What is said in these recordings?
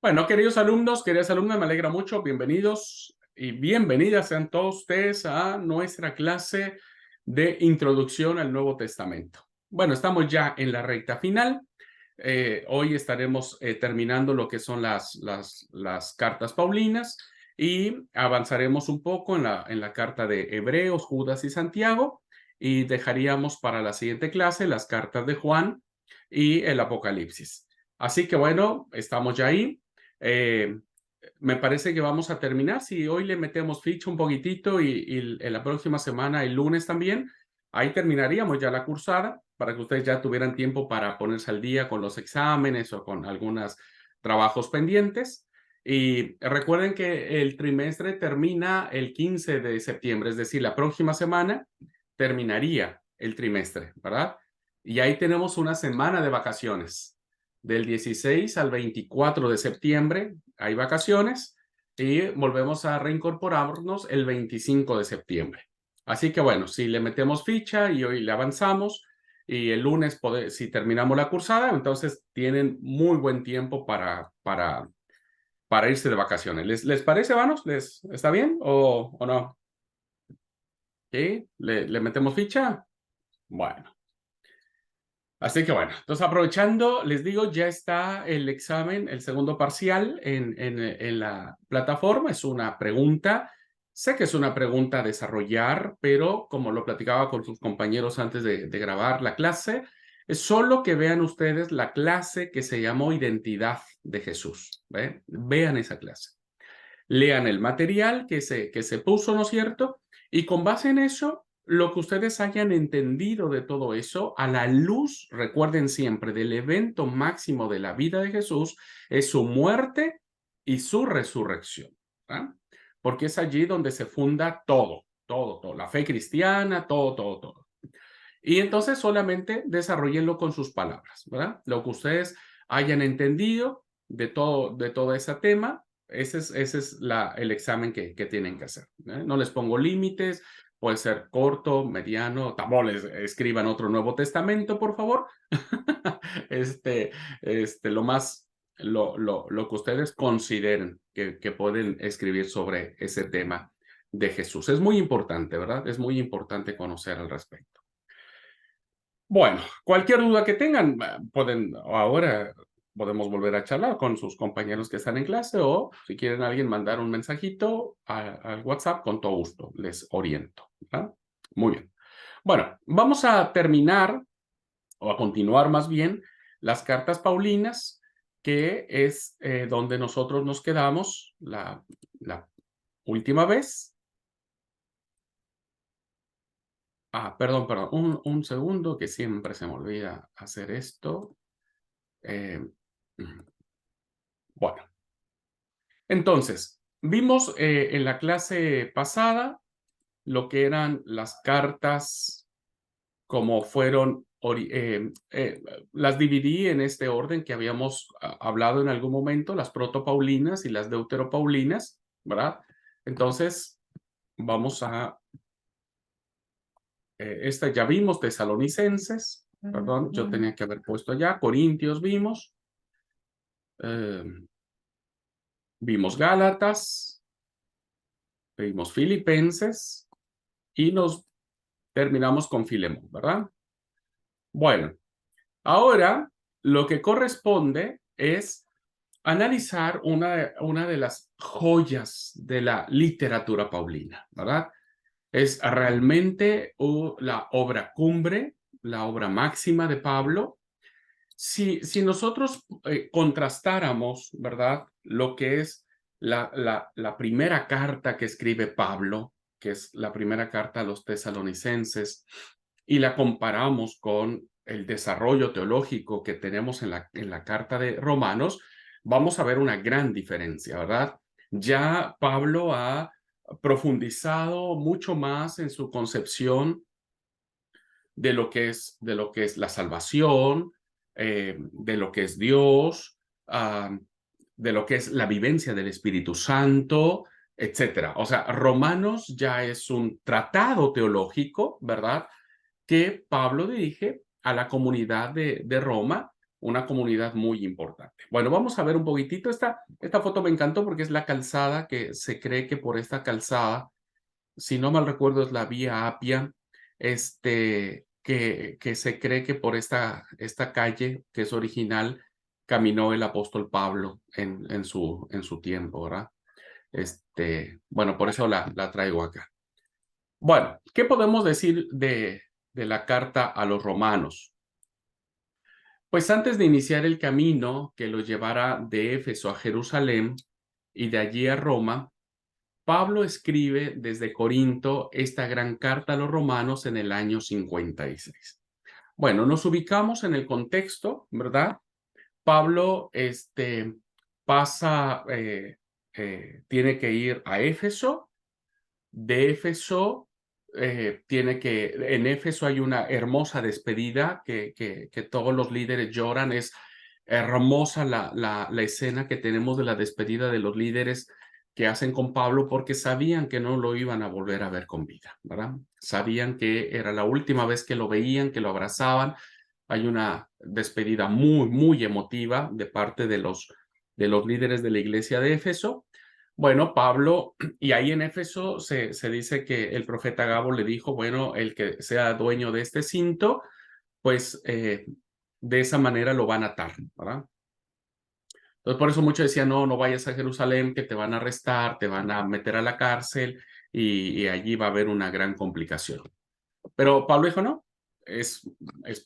Bueno, queridos alumnos, queridas alumnas, me alegra mucho. Bienvenidos y bienvenidas sean todos ustedes a nuestra clase de Introducción al Nuevo Testamento. Bueno, estamos ya en la recta final. Hoy estaremos terminando lo que son las cartas paulinas y avanzaremos un poco en la carta de Hebreos, Judas y Santiago, y dejaríamos para la siguiente clase las cartas de Juan y el Apocalipsis. Así que bueno, estamos ya ahí. Eh, Me parece que vamos a terminar. Si hoy le metemos ficha un poquitito y en la próxima semana, el lunes también, ahí terminaríamos ya la cursada para que ustedes ya tuvieran tiempo para ponerse al día con los exámenes o con algunos trabajos pendientes. Y recuerden que el trimestre termina el 15 de septiembre, es decir, la próxima semana terminaría el trimestre, ¿verdad? Y ahí tenemos una semana de vacaciones. Del 16 al 24 de septiembre hay vacaciones y volvemos a reincorporarnos el 25 de septiembre. Así que bueno, si le metemos ficha y hoy le avanzamos y el lunes si terminamos la cursada, entonces tienen muy buen tiempo para irse de vacaciones. ¿Les parece, vanos? ¿Está bien o no? ¿Sí? ¿Le metemos ficha? Bueno. Así que bueno, entonces aprovechando, les digo, ya está el examen, el segundo parcial en la plataforma. Es una pregunta, sé que es una pregunta a desarrollar, pero como lo platicaba con sus compañeros antes de grabar la clase, es solo que vean ustedes la clase que se llamó Identidad de Jesús. Vean esa clase. Lean el material que se puso, ¿no es cierto? Y con base en eso, lo que ustedes hayan entendido de todo eso, a la luz, recuerden siempre, del evento máximo de la vida de Jesús, es su muerte y su resurrección. ¿Ah? Porque es allí donde se funda todo, todo, todo, la fe cristiana, todo, todo, todo. Y entonces solamente desarrollenlo con sus palabras, ¿verdad? Lo que ustedes hayan entendido de todo ese tema, ese es el examen que tienen que hacer. No les pongo límites, puede ser corto, mediano, tampoco les escriban otro Nuevo Testamento, por favor. este, lo que ustedes consideren que pueden escribir sobre ese tema de Jesús. Es muy importante, ¿verdad? Es muy importante conocer al respecto. Bueno, cualquier duda que tengan, ahora podemos volver a charlar con sus compañeros que están en clase o si quieren alguien mandar un mensajito al WhatsApp, con todo gusto, les oriento. ¿Ah? Muy bien. Bueno, vamos a terminar o a continuar más bien las cartas paulinas, que es donde nosotros nos quedamos la última vez. Perdón, un segundo, que siempre se me olvida hacer esto. Eh, bueno, entonces, vimos en la clase pasada lo que eran las cartas, como fueron, las dividí en este orden que habíamos hablado en algún momento, las protopaulinas y las deuteropaulinas, ¿verdad? Entonces, vamos a, esta ya vimos, tesalonicenses, perdón, yo tenía que haber puesto allá, corintios vimos. Vimos Gálatas, vimos Filipenses y nos terminamos con Filemón, ¿verdad? Bueno, ahora lo que corresponde es analizar una de las joyas de la literatura paulina, ¿verdad? Es realmente la obra cumbre, la obra máxima de Pablo. Si nosotros contrastáramos, ¿verdad? Lo que es la primera carta que escribe Pablo, que es la primera carta a los tesalonicenses, y la comparamos con el desarrollo teológico que tenemos en la carta de Romanos, vamos a ver una gran diferencia, ¿verdad? Ya Pablo ha profundizado mucho más en su concepción de lo que es la salvación, de lo que es Dios, de lo que es la vivencia del Espíritu Santo, etcétera. O sea, Romanos ya es un tratado teológico, ¿verdad? Que Pablo dirige a la comunidad de Roma una comunidad muy importante. Bueno, vamos a ver un poquitito. Esta foto me encantó porque es la calzada, que se cree que por esta calzada, si no mal recuerdo, es la Vía Apia, que se cree que por esta calle, que es original, caminó el apóstol Pablo en su tiempo, ¿verdad? Bueno, por eso la traigo acá. Bueno, ¿qué podemos decir de la carta a los romanos? Pues antes de iniciar el camino que lo llevara de Éfeso a Jerusalén y de allí a Roma, Pablo escribe desde Corinto esta gran carta a los romanos en el año 56. Bueno, nos ubicamos en el contexto, ¿verdad? Pablo pasa, tiene que ir a Éfeso. De Éfeso en Éfeso hay una hermosa despedida que todos los líderes lloran. Es hermosa la escena que tenemos de la despedida de los líderes que hacen con Pablo, porque sabían que no lo iban a volver a ver con vida, ¿verdad? Sabían que era la última vez que lo veían, que lo abrazaban. Hay una despedida muy, muy emotiva de parte de los líderes de la iglesia de Éfeso. Bueno, Pablo, y ahí en Éfeso se dice que el profeta Gabo le dijo, bueno, el que sea dueño de este cinto, pues de esa manera lo van a atar, ¿verdad? Entonces por eso muchos decían, no vayas a Jerusalén, que te van a arrestar, te van a meter a la cárcel y allí va a haber una gran complicación. Pero Pablo dijo, no, es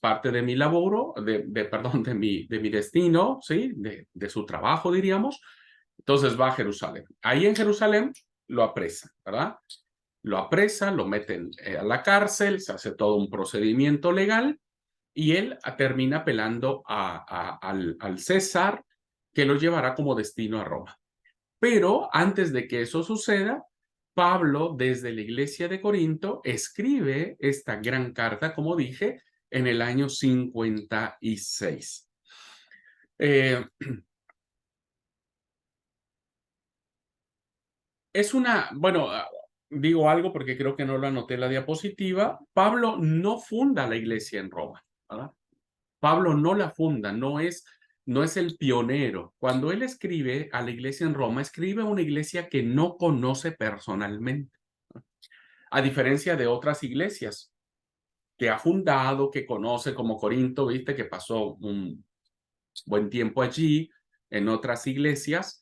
parte de mi laboro, perdón, de mi destino, ¿sí? De su trabajo, diríamos. Entonces va a Jerusalén. Ahí en Jerusalén lo apresan, ¿verdad? Lo apresan, lo meten a la cárcel, se hace todo un procedimiento legal y él termina apelando al César, que lo llevará como destino a Roma. Pero antes de que eso suceda, Pablo, desde la iglesia de Corinto, escribe esta gran carta, como dije, en el año 56. Bueno, digo algo porque creo que no lo anoté en la diapositiva. Pablo no funda la iglesia en Roma, ¿verdad? Pablo no la funda, no es el pionero. Cuando él escribe a la iglesia en Roma, escribe a una iglesia que no conoce personalmente, a diferencia de otras iglesias que ha fundado, que conoce, como Corinto, viste, que pasó un buen tiempo allí, en otras iglesias.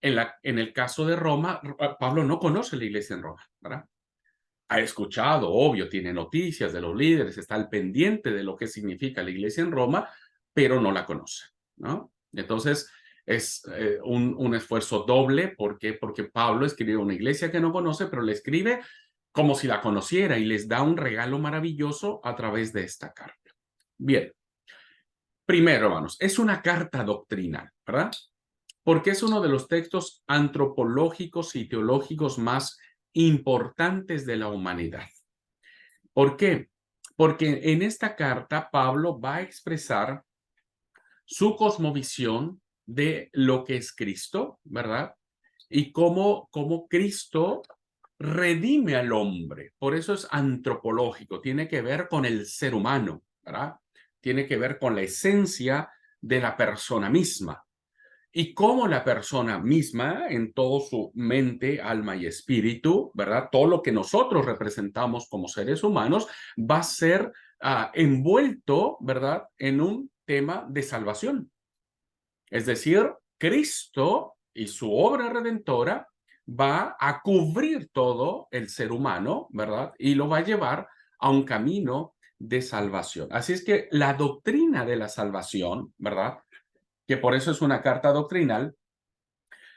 En el caso de Roma, Pablo no conoce la iglesia en Roma, ¿verdad? Ha escuchado, obvio, tiene noticias de los líderes, está al pendiente de lo que significa la iglesia en Roma, pero no la conoce, ¿no? Entonces, es un esfuerzo doble. ¿Por qué? Porque Pablo escribe una iglesia que no conoce, pero le escribe como si la conociera y les da un regalo maravilloso a través de esta carta. Bien, primero, hermanos, es una carta doctrinal, ¿verdad? Porque es uno de los textos antropológicos y teológicos más importantes de la humanidad. ¿Por qué? Porque en esta carta Pablo va a expresar su cosmovisión de lo que es Cristo, ¿verdad? Y cómo Cristo redime al hombre. Por eso es antropológico, tiene que ver con el ser humano, ¿verdad? Tiene que ver con la esencia de la persona misma. Y cómo la persona misma, en todo su mente, alma y espíritu, ¿verdad? Todo lo que nosotros representamos como seres humanos va a ser envuelto, ¿verdad? En un tema de salvación. Es decir, Cristo y su obra redentora va a cubrir todo el ser humano, ¿verdad? Y lo va a llevar a un camino de salvación. Así es que la doctrina de la salvación, ¿verdad? Que por eso es una carta doctrinal.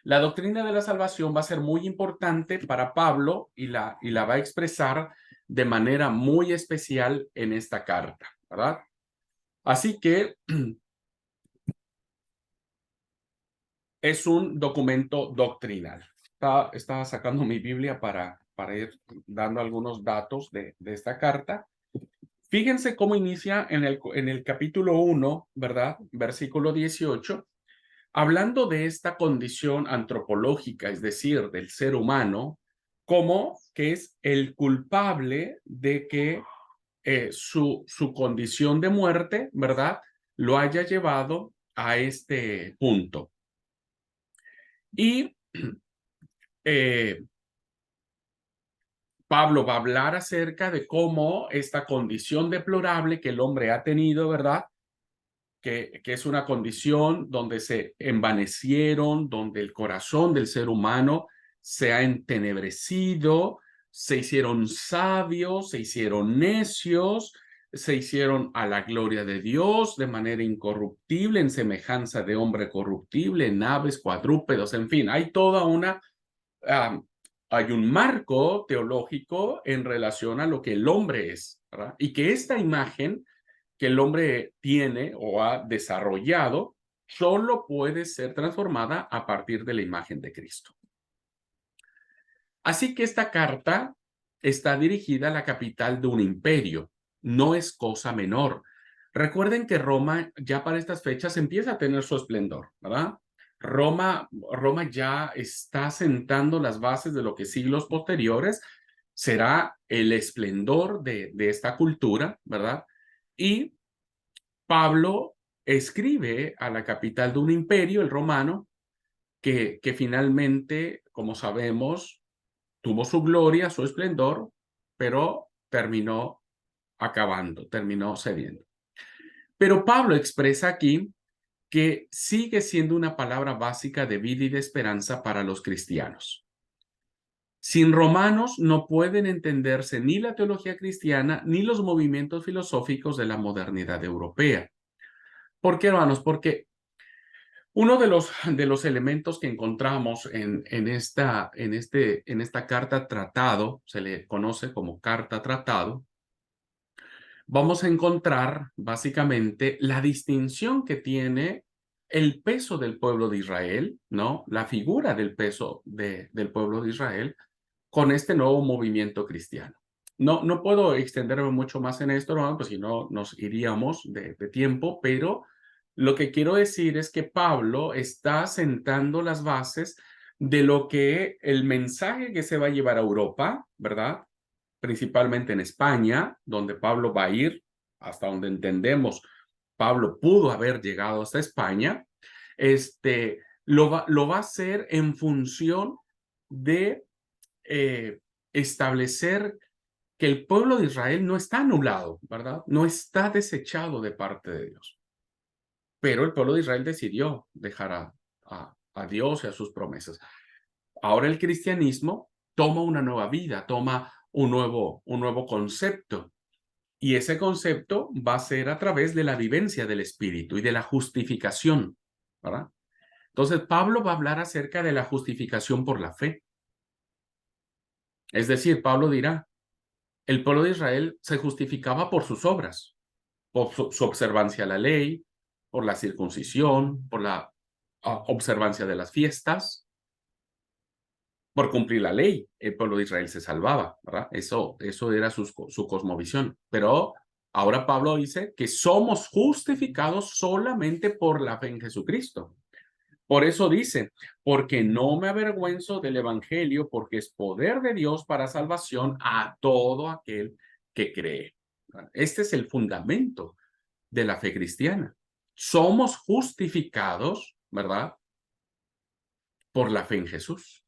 La doctrina de la salvación va a ser muy importante para Pablo y la va a expresar de manera muy especial en esta carta, ¿verdad? Así que es un documento doctrinal. Estaba sacando mi Biblia para ir dando algunos datos de esta carta. Fíjense cómo inicia en el capítulo 1, ¿verdad? Versículo 18. Hablando de esta condición antropológica, es decir, del ser humano, como que es el culpable de que su condición de muerte, ¿verdad? lo haya llevado a este punto. Y Pablo va a hablar acerca de cómo esta condición deplorable que el hombre ha tenido, ¿verdad? Que es una condición donde se envanecieron, donde el corazón del ser humano se ha entenebrecido, se hicieron sabios, se hicieron necios, se hicieron a la gloria de Dios de manera incorruptible, en semejanza de hombre corruptible, en aves, cuadrúpedos, en fin, hay toda una, hay un marco teológico en relación a lo que el hombre es, ¿verdad? Y que esta imagen que el hombre tiene o ha desarrollado solo puede ser transformada a partir de la imagen de Cristo. Así que esta carta está dirigida a la capital de un imperio. No es cosa menor. Recuerden que Roma ya para estas fechas empieza a tener su esplendor, ¿verdad? Roma ya está sentando las bases de lo que siglos posteriores será el esplendor de esta cultura, ¿verdad? Y Pablo escribe a la capital de un imperio, el romano, que finalmente, como sabemos, tuvo su gloria, su esplendor, pero terminó acabando, terminó cediendo. Pero Pablo expresa aquí que sigue siendo una palabra básica de vida y de esperanza para los cristianos. Sin romanos no pueden entenderse ni la teología cristiana ni los movimientos filosóficos de la modernidad europea. ¿Por qué, hermanos? Porque uno de los elementos que encontramos en esta carta tratado, se le conoce como carta tratado, vamos a encontrar básicamente la distinción que tiene el peso del pueblo de Israel, ¿no? La figura del peso del pueblo de Israel con este nuevo movimiento cristiano. No puedo extenderme mucho más en esto, ¿no? Pues si no nos iríamos de tiempo, pero lo que quiero decir es que Pablo está sentando las bases de lo que el mensaje que se va a llevar a Europa, ¿verdad? Principalmente en España, donde Pablo va a ir, hasta donde entendemos, Pablo pudo haber llegado hasta España, lo va a hacer en función de establecer que el pueblo de Israel no está anulado, ¿verdad? No está desechado de parte de Dios. Pero el pueblo de Israel decidió dejar a Dios y a sus promesas. Ahora el cristianismo toma una nueva vida, toma un nuevo concepto. Y ese concepto va a ser a través de la vivencia del Espíritu y de la justificación, ¿verdad? Entonces, Pablo va a hablar acerca de la justificación por la fe. Es decir, Pablo dirá, el pueblo de Israel se justificaba por sus obras, por su observancia a la ley, por la circuncisión, por la observancia de las fiestas, por cumplir la ley. El pueblo de Israel se salvaba, ¿verdad? Eso era su cosmovisión. Pero ahora Pablo dice que somos justificados solamente por la fe en Jesucristo. Por eso dice, porque no me avergüenzo del evangelio, porque es poder de Dios para salvación a todo aquel que cree. Este es el fundamento de la fe cristiana. Somos justificados, ¿verdad? Por la fe en Jesús.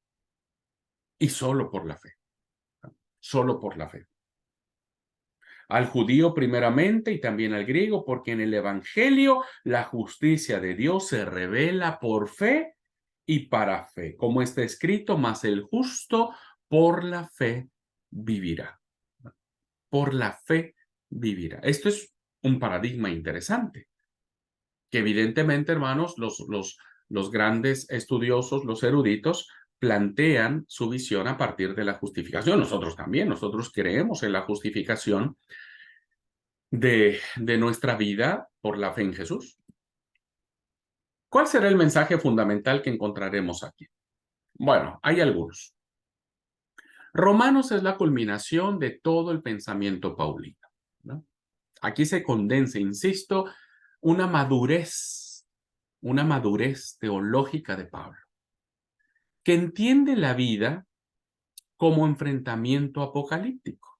Y solo por la fe. Solo por la fe. Al judío primeramente y también al griego, porque en el evangelio la justicia de Dios se revela por fe y para fe, como está escrito, mas el justo por la fe vivirá. Por la fe vivirá. Esto es un paradigma interesante, que evidentemente, hermanos, los grandes estudiosos, los eruditos, plantean su visión a partir de la justificación. Nosotros también, nosotros creemos en la justificación de nuestra vida por la fe en Jesús. ¿Cuál será el mensaje fundamental que encontraremos aquí? Bueno, hay algunos. Romanos es la culminación de todo el pensamiento paulino, ¿no? Aquí se condensa, insisto, una madurez teológica de Pablo, que entiende la vida como enfrentamiento apocalíptico.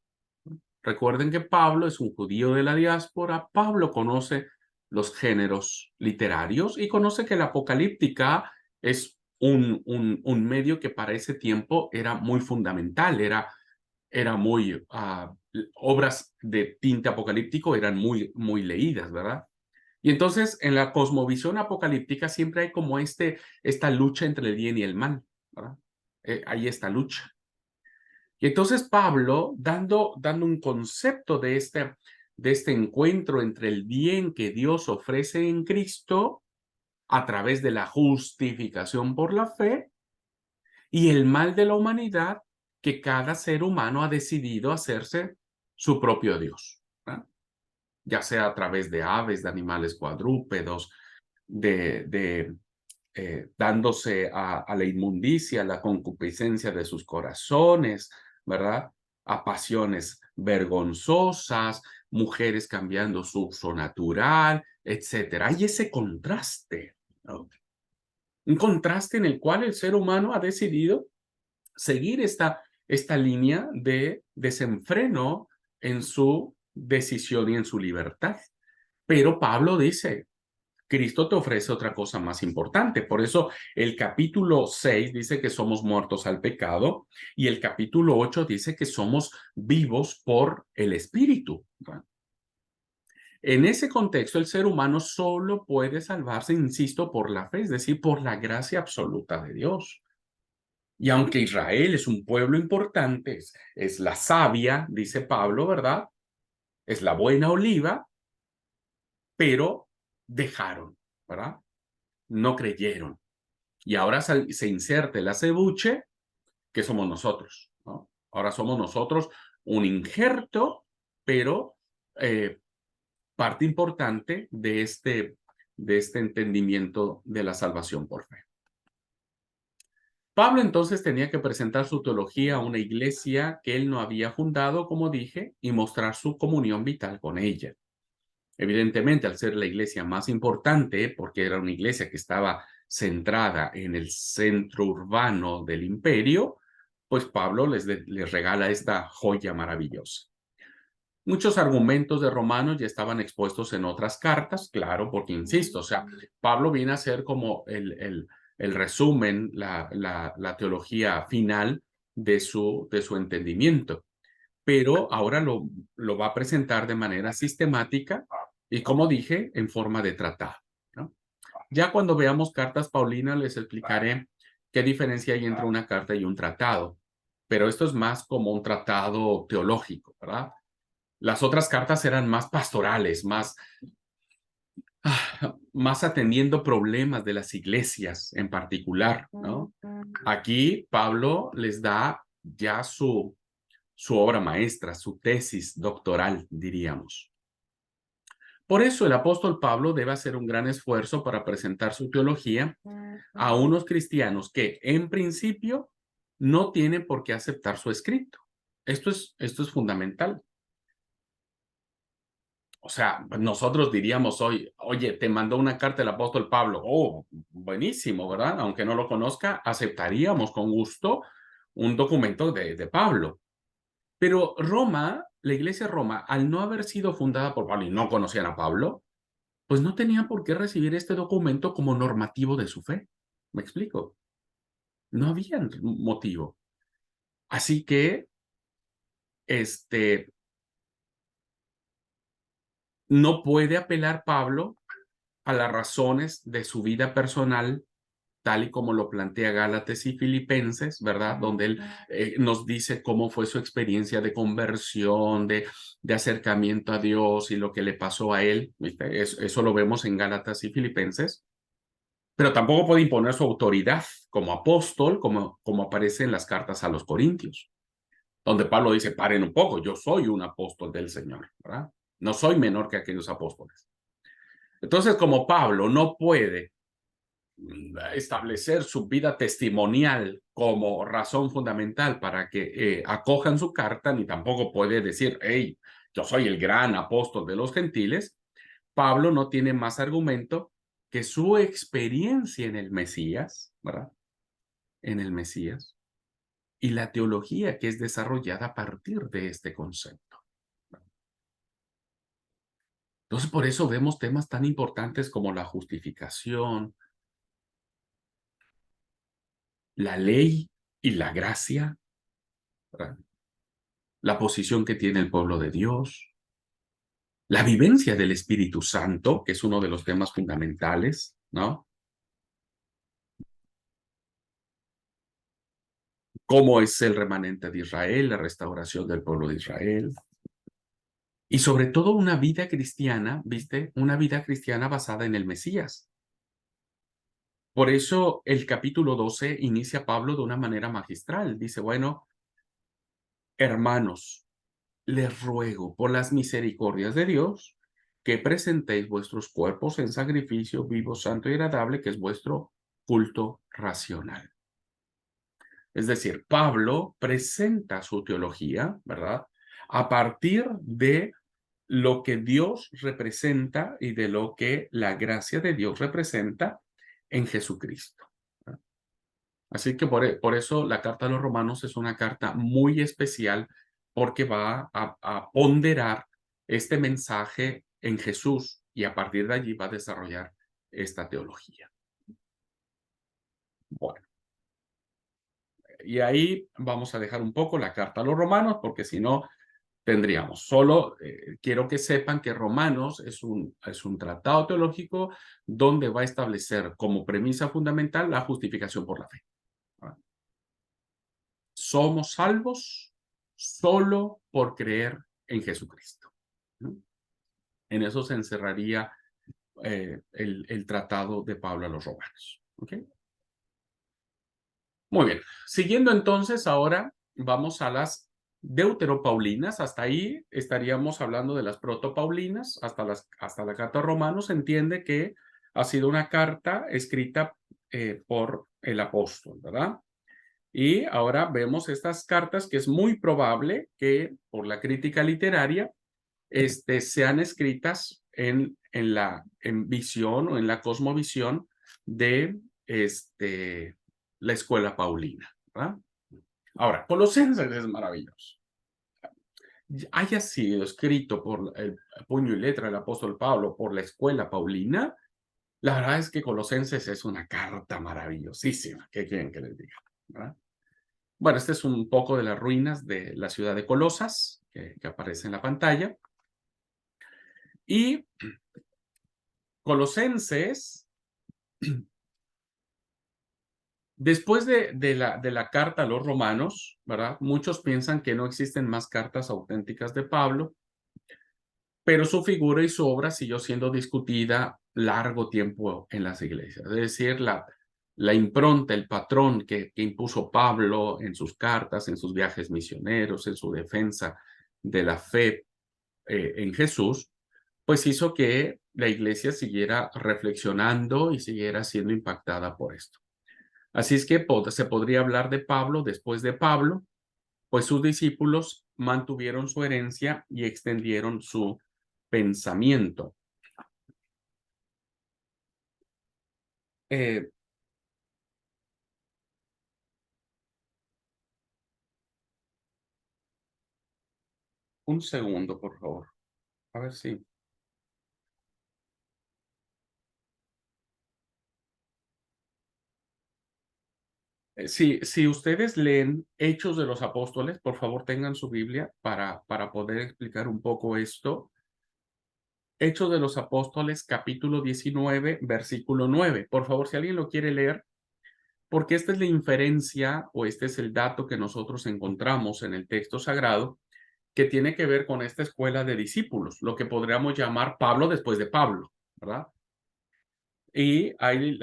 Recuerden que Pablo es un judío de la diáspora, Pablo conoce los géneros literarios y conoce que la apocalíptica es un medio que para ese tiempo era muy fundamental, era muy, obras de tinte apocalíptico eran muy leídas, ¿verdad? Y entonces en la cosmovisión apocalíptica siempre hay como esta lucha entre el bien y el mal, ¿verdad? Hay esta lucha. Y entonces Pablo, dando un concepto de este encuentro entre el bien que Dios ofrece en Cristo a través de la justificación por la fe y el mal de la humanidad que cada ser humano ha decidido hacerse su propio Dios, ¿verdad? Ya sea a través de aves, de animales cuadrúpedos, dándose a la inmundicia, a la concupiscencia de sus corazones, ¿verdad? A pasiones vergonzosas, mujeres cambiando su uso natural, etcétera. Hay ese contraste, ¿no? Un contraste en el cual el ser humano ha decidido seguir esta línea de desenfreno en su decisión y en su libertad. Pero Pablo dice, Cristo te ofrece otra cosa más importante. Por eso el capítulo 6 dice que somos muertos al pecado y el capítulo 8 dice que somos vivos por el Espíritu. En ese contexto, el ser humano solo puede salvarse, insisto, por la fe, es decir, por la gracia absoluta de Dios. Y aunque Israel es un pueblo importante, es la savia, dice Pablo, ¿verdad? Es la buena oliva, pero dejaron, ¿verdad? No creyeron. Y ahora se inserta el acebuche, que somos nosotros, ¿no? Ahora somos nosotros un injerto, pero parte importante de este entendimiento de la salvación por fe. Pablo entonces tenía que presentar su teología a una iglesia que él no había fundado, como dije, y mostrar su comunión vital con ella. Evidentemente, al ser la iglesia más importante, porque era una iglesia que estaba centrada en el centro urbano del imperio, pues Pablo les regala esta joya maravillosa. Muchos argumentos de Romanos ya estaban expuestos en otras cartas, claro, porque insisto, o sea, Pablo viene a ser como el resumen, la teología final de su entendimiento, pero ahora lo va a presentar de manera sistemática y, como dije, en forma de tratado, ¿no? Ya cuando veamos cartas paulinas les explicaré qué diferencia hay entre una carta y un tratado, pero esto es más como un tratado teológico, ¿verdad? Las otras cartas eran más pastorales, más atendiendo problemas de las iglesias en particular, ¿no? Aquí Pablo les da ya su obra maestra, su tesis doctoral, diríamos. Por eso el apóstol Pablo debe hacer un gran esfuerzo para presentar su teología a unos cristianos que, en principio, no tienen por qué aceptar su escrito. Esto es fundamental. O sea, nosotros diríamos hoy, oye, te mandó una carta el apóstol Pablo. Oh, buenísimo, ¿verdad? Aunque no lo conozca, aceptaríamos con gusto un documento de Pablo. Pero Roma, la iglesia de Roma, al no haber sido fundada por Pablo y no conocían a Pablo, pues no tenían por qué recibir este documento como normativo de su fe. ¿Me explico? No había motivo. Así que, este, no puede apelar Pablo a las razones de su vida personal, tal y como lo plantea Gálatas y Filipenses, ¿verdad? Donde él nos dice cómo fue su experiencia de conversión, de acercamiento a Dios y lo que le pasó a él. ¿Viste? Eso lo vemos en Gálatas y Filipenses. Pero tampoco puede imponer su autoridad como apóstol, como aparece en las cartas a los Corintios, donde Pablo dice, paren un poco, yo soy un apóstol del Señor, ¿verdad? No soy menor que aquellos apóstoles. Entonces, como Pablo no puede establecer su vida testimonial como razón fundamental para que acojan su carta, ni tampoco puede decir, hey, yo soy el gran apóstol de los gentiles, Pablo no tiene más argumento que su experiencia en el Mesías, ¿verdad? En el Mesías, y la teología que es desarrollada a partir de este concepto. Entonces, por eso vemos temas tan importantes como la justificación, la ley y la gracia, ¿verdad? La posición que tiene el pueblo de Dios, la vivencia del Espíritu Santo, que es uno de los temas fundamentales, ¿no? Cómo es el remanente de Israel, la restauración del pueblo de Israel. Y sobre todo una vida cristiana, ¿viste? Una vida cristiana basada en el Mesías. Por eso el capítulo 12 inicia Pablo de una manera magistral. Dice, bueno, hermanos, les ruego por las misericordias de Dios que presentéis vuestros cuerpos en sacrificio vivo, santo y agradable, que es vuestro culto racional. Es decir, Pablo presenta su teología, ¿verdad? A partir de lo que Dios representa y de lo que la gracia de Dios representa en Jesucristo. Así que por eso la carta a los romanos es una carta muy especial porque va a ponderar este mensaje en Jesús y a partir de allí va a desarrollar esta teología. Bueno, y ahí vamos a dejar un poco la carta a los romanos porque si no tendríamos. Solo quiero que sepan que Romanos es un tratado teológico donde va a establecer como premisa fundamental la justificación por la fe. ¿Verdad? Somos salvos solo por creer en Jesucristo, ¿no? En eso se encerraría el tratado de Pablo a los romanos. ¿Okay? Muy bien. Siguiendo entonces, ahora vamos a las deuteropaulinas. Hasta ahí estaríamos hablando de las protopaulinas. Hasta la carta a Romanos se entiende que ha sido una carta escrita por el apóstol, ¿verdad? Y ahora vemos estas cartas que es muy probable que por la crítica literaria sean escritas en visión o en la cosmovisión de la escuela paulina, ¿verdad? Ahora, Colosenses es maravilloso. Haya sido escrito por el puño y letra del apóstol Pablo por la escuela paulina, la verdad es que Colosenses es una carta maravillosísima. ¿Qué quieren que les diga? ¿Verdad? Bueno, este es un poco de las ruinas de la ciudad de Colosas, que aparece en la pantalla. Y Colosenses, después de la carta a los romanos, ¿verdad? Muchos piensan que no existen más cartas auténticas de Pablo, pero su figura y su obra siguió siendo discutida largo tiempo en las iglesias. Es decir, la impronta, el patrón que impuso Pablo en sus cartas, en sus viajes misioneros, en su defensa de la fe en Jesús, pues hizo que la iglesia siguiera reflexionando y siguiera siendo impactada por esto. Así es que se podría hablar de Pablo después de Pablo, pues sus discípulos mantuvieron su herencia y extendieron su pensamiento. Eh, un segundo, por favor. A ver si. Si ustedes leen Hechos de los Apóstoles, por favor tengan su Biblia para poder explicar un poco esto. Hechos de los Apóstoles, capítulo 19, versículo 9. Por favor, si alguien lo quiere leer, porque esta es la inferencia o este es el dato que nosotros encontramos en el texto sagrado que tiene que ver con esta escuela de discípulos, lo que podríamos llamar Pablo después de Pablo, ¿verdad? Y hay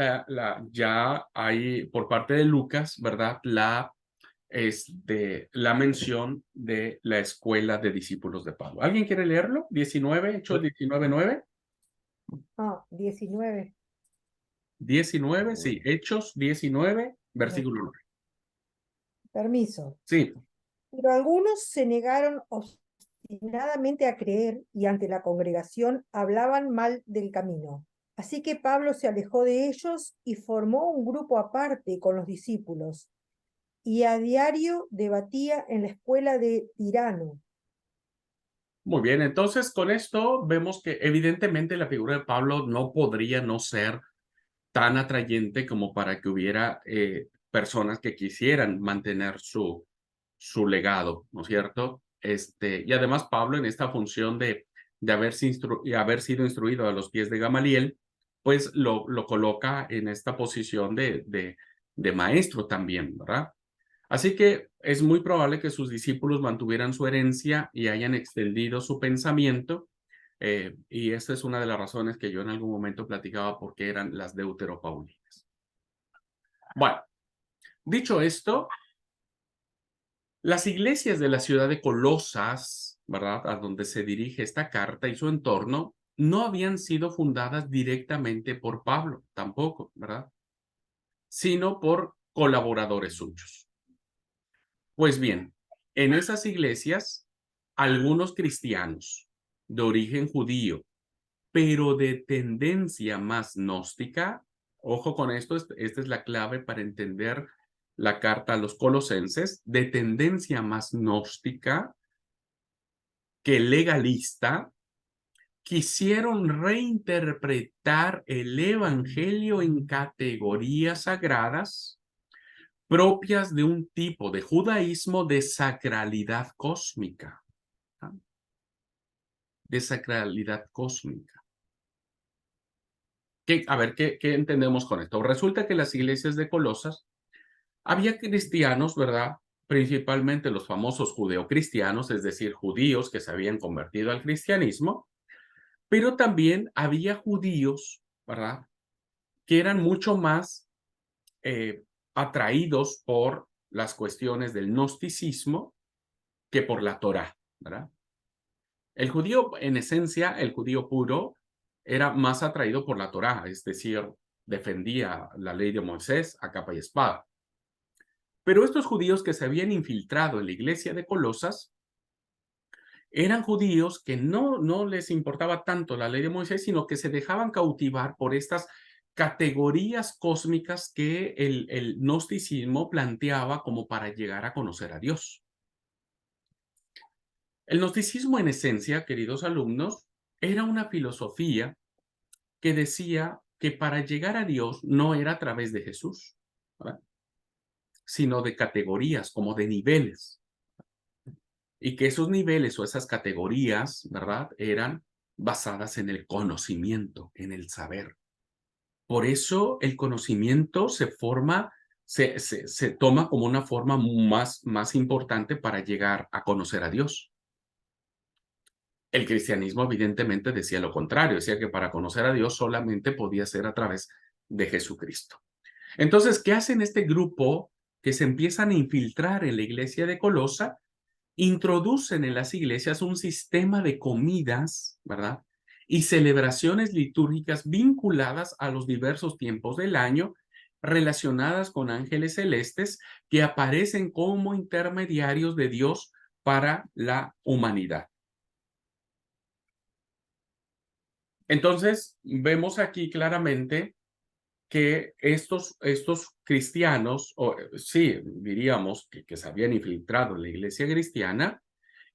ya hay por parte de Lucas, ¿verdad? La mención de la escuela de discípulos de Pablo. ¿Alguien quiere leerlo? 19, Hechos 19:9. 19. 19, sí, Hechos 19, Bueno, versículo 9. permiso. Sí, Pero algunos se negaron obstinadamente a creer y ante la congregación hablaban mal del camino. Así que Pablo se alejó de ellos y formó un grupo aparte con los discípulos, y a diario debatía en la escuela de Tirano. Muy bien, entonces con esto vemos que evidentemente la figura de Pablo no podría no ser tan atrayente como para que hubiera personas que quisieran mantener su legado, ¿no es cierto? Y además Pablo en esta función de haber sido instruido a los pies de Gamaliel, pues lo coloca en esta posición de maestro también, ¿verdad? Así que es muy probable que sus discípulos mantuvieran su herencia y hayan extendido su pensamiento. Y esta es una de las razones que yo en algún momento platicaba por qué eran las deuteropaulinas. Bueno, dicho esto, las iglesias de la ciudad de Colosas, ¿verdad? A donde se dirige esta carta y su entorno, no habían sido fundadas directamente por Pablo, tampoco, ¿verdad? Sino por colaboradores suyos. Pues bien, en esas iglesias, algunos cristianos de origen judío, pero de tendencia más gnóstica, ojo con esto, esta es la clave para entender la carta a los colosenses, de tendencia más gnóstica que legalista, quisieron reinterpretar el evangelio en categorías sagradas propias de un tipo de judaísmo de sacralidad cósmica. ¿Ah? De sacralidad cósmica. A ver, ¿qué entendemos con esto? Resulta que en las iglesias de Colosas había cristianos, ¿verdad? Principalmente los famosos judeocristianos, es decir, judíos que se habían convertido al cristianismo, pero también había judíos, ¿verdad? Que eran mucho más atraídos por las cuestiones del gnosticismo que por la Torá, ¿verdad? El judío, en esencia, el judío puro, era más atraído por la Torá, es decir, defendía la ley de Moisés a capa y espada. Pero estos judíos que se habían infiltrado en la iglesia de Colosas eran judíos que no les importaba tanto la ley de Moisés, sino que se dejaban cautivar por estas categorías cósmicas que el gnosticismo planteaba como para llegar a conocer a Dios. El gnosticismo, en esencia, queridos alumnos, era una filosofía que decía que para llegar a Dios no era a través de Jesús, ¿verdad? Sino de categorías, como de niveles. Y que esos niveles o esas categorías, ¿verdad? Eran basadas en el conocimiento, en el saber. Por eso el conocimiento se toma como una forma más importante para llegar a conocer a Dios. El cristianismo evidentemente decía lo contrario, decía que para conocer a Dios solamente podía ser a través de Jesucristo. Entonces, ¿qué hacen este grupo que se empiezan a infiltrar en la iglesia de Colosa? Introducen en las iglesias un sistema de comidas, ¿verdad? Y celebraciones litúrgicas vinculadas a los diversos tiempos del año, relacionadas con ángeles celestes que aparecen como intermediarios de Dios para la humanidad. Entonces, vemos aquí claramente que estos cristianos, o sí, diríamos que se habían infiltrado en la iglesia cristiana,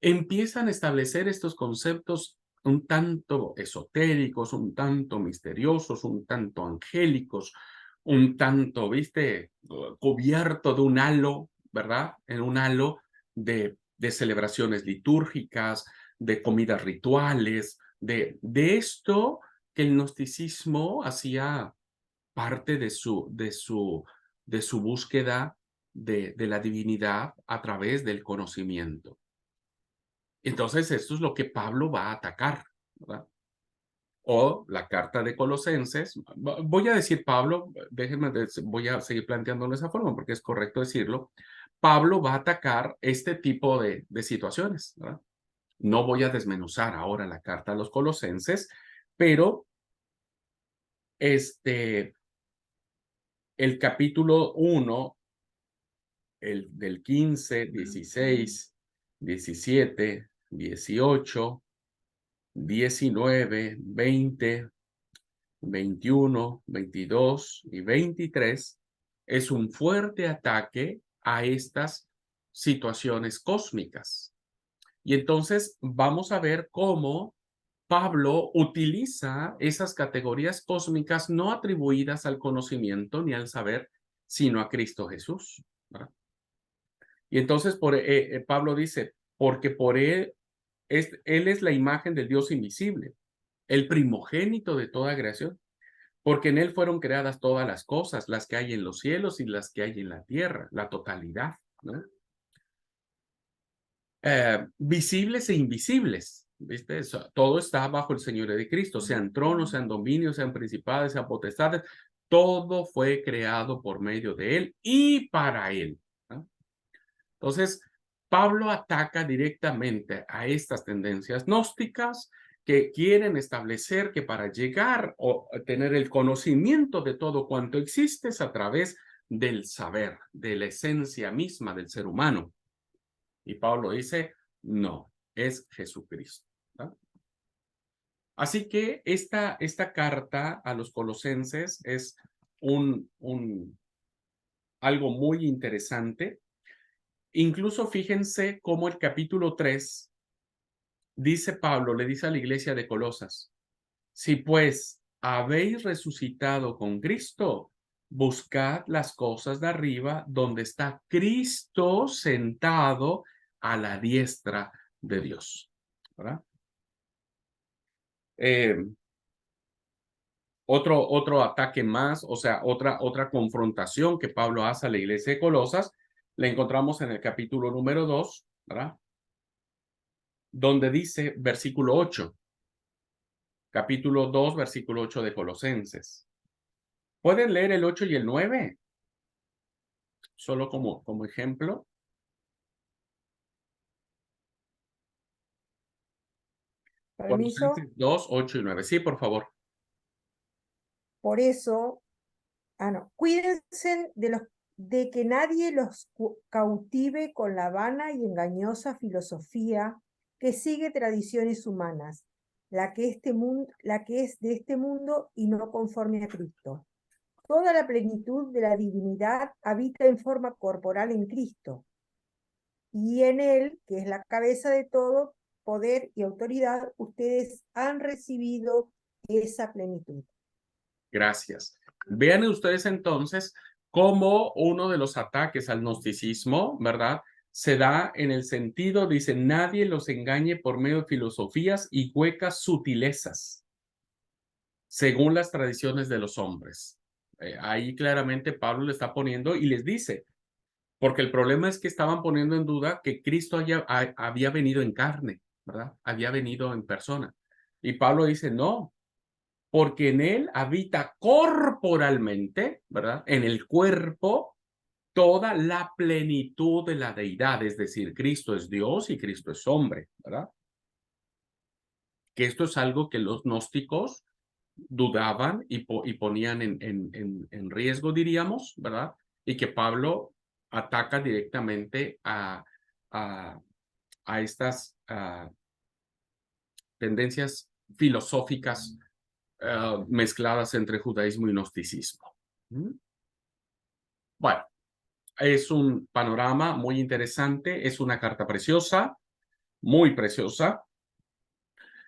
empiezan a establecer estos conceptos un tanto esotéricos, un tanto misteriosos, un tanto angélicos, un tanto, viste, cubierto de un halo, ¿verdad? En un halo de celebraciones litúrgicas, de comidas rituales, de esto que el gnosticismo hacía parte de su búsqueda de la divinidad a través del conocimiento. Entonces, esto es lo que Pablo va a atacar, ¿verdad? O la carta de Colosenses. Voy a decir Pablo, voy a seguir planteándolo de esa forma porque es correcto decirlo. Pablo va a atacar este tipo de situaciones, ¿verdad? No voy a desmenuzar ahora la carta a los Colosenses, pero el capítulo 1, del 15, 16, 17, 18, 19, 20, 21, 22 y 23 es un fuerte ataque a estas situaciones cósmicas. Y entonces vamos a ver cómo Pablo utiliza esas categorías cósmicas no atribuidas al conocimiento ni al saber, sino a Cristo Jesús, ¿verdad? Y entonces Pablo dice, porque por él es la imagen del Dios invisible, el primogénito de toda creación, porque en él fueron creadas todas las cosas, las que hay en los cielos y las que hay en la tierra, la totalidad, ¿no? Visibles e invisibles, ¿viste? Eso, todo está bajo el señorío de Cristo, sean tronos, sean dominios, sean principados, sean potestades, todo fue creado por medio de él y para él, ¿no? Entonces, Pablo ataca directamente a estas tendencias gnósticas que quieren establecer que para llegar o tener el conocimiento de todo cuanto existe es a través del saber, de la esencia misma del ser humano. Y Pablo dice, no, es Jesucristo, ¿no? Así que esta carta a los colosenses es algo muy interesante. Incluso fíjense cómo el capítulo 3 dice Pablo, le dice a la iglesia de Colosas, si pues habéis resucitado con Cristo, buscad las cosas de arriba donde está Cristo sentado a la diestra de Dios, ¿verdad? Eh, otro ataque más, o sea, otra confrontación que Pablo hace a la iglesia de Colosas, la encontramos en el capítulo número 2, ¿verdad? Donde dice, versículo 8, capítulo 2, versículo 8 de Colosenses. ¿Pueden leer el 8 y el 9? Solo como ejemplo. Permiso. Colosenses 2, 8 y 9. Sí, por favor. Por eso, no, cuídense de que nadie los cautive con la vana y engañosa filosofía que sigue tradiciones humanas, la que es de este mundo y no conforme a Cristo. Toda la plenitud de la divinidad habita en forma corporal en Cristo, y en él, que es la cabeza de todo poder y autoridad, ustedes han recibido esa plenitud. Gracias. Vean ustedes entonces cómo uno de los ataques al gnosticismo, ¿verdad? Se da en el sentido, dice, nadie los engañe por medio de filosofías y huecas sutilezas, según las tradiciones de los hombres. Ahí claramente Pablo le está poniendo y les dice, porque el problema es que estaban poniendo en duda que Cristo había venido en carne, ¿verdad? Había venido en persona. Y Pablo dice, no, porque en él habita corporalmente, ¿verdad? En el cuerpo, toda la plenitud de la deidad, es decir, Cristo es Dios y Cristo es hombre, ¿verdad? Que esto es algo que los gnósticos dudaban y ponían en riesgo, diríamos, ¿verdad? Y que Pablo ataca directamente a, a estas tendencias filosóficas mezcladas entre judaísmo y gnosticismo. ¿Mm? Bueno, es un panorama muy interesante, es una carta preciosa, muy preciosa,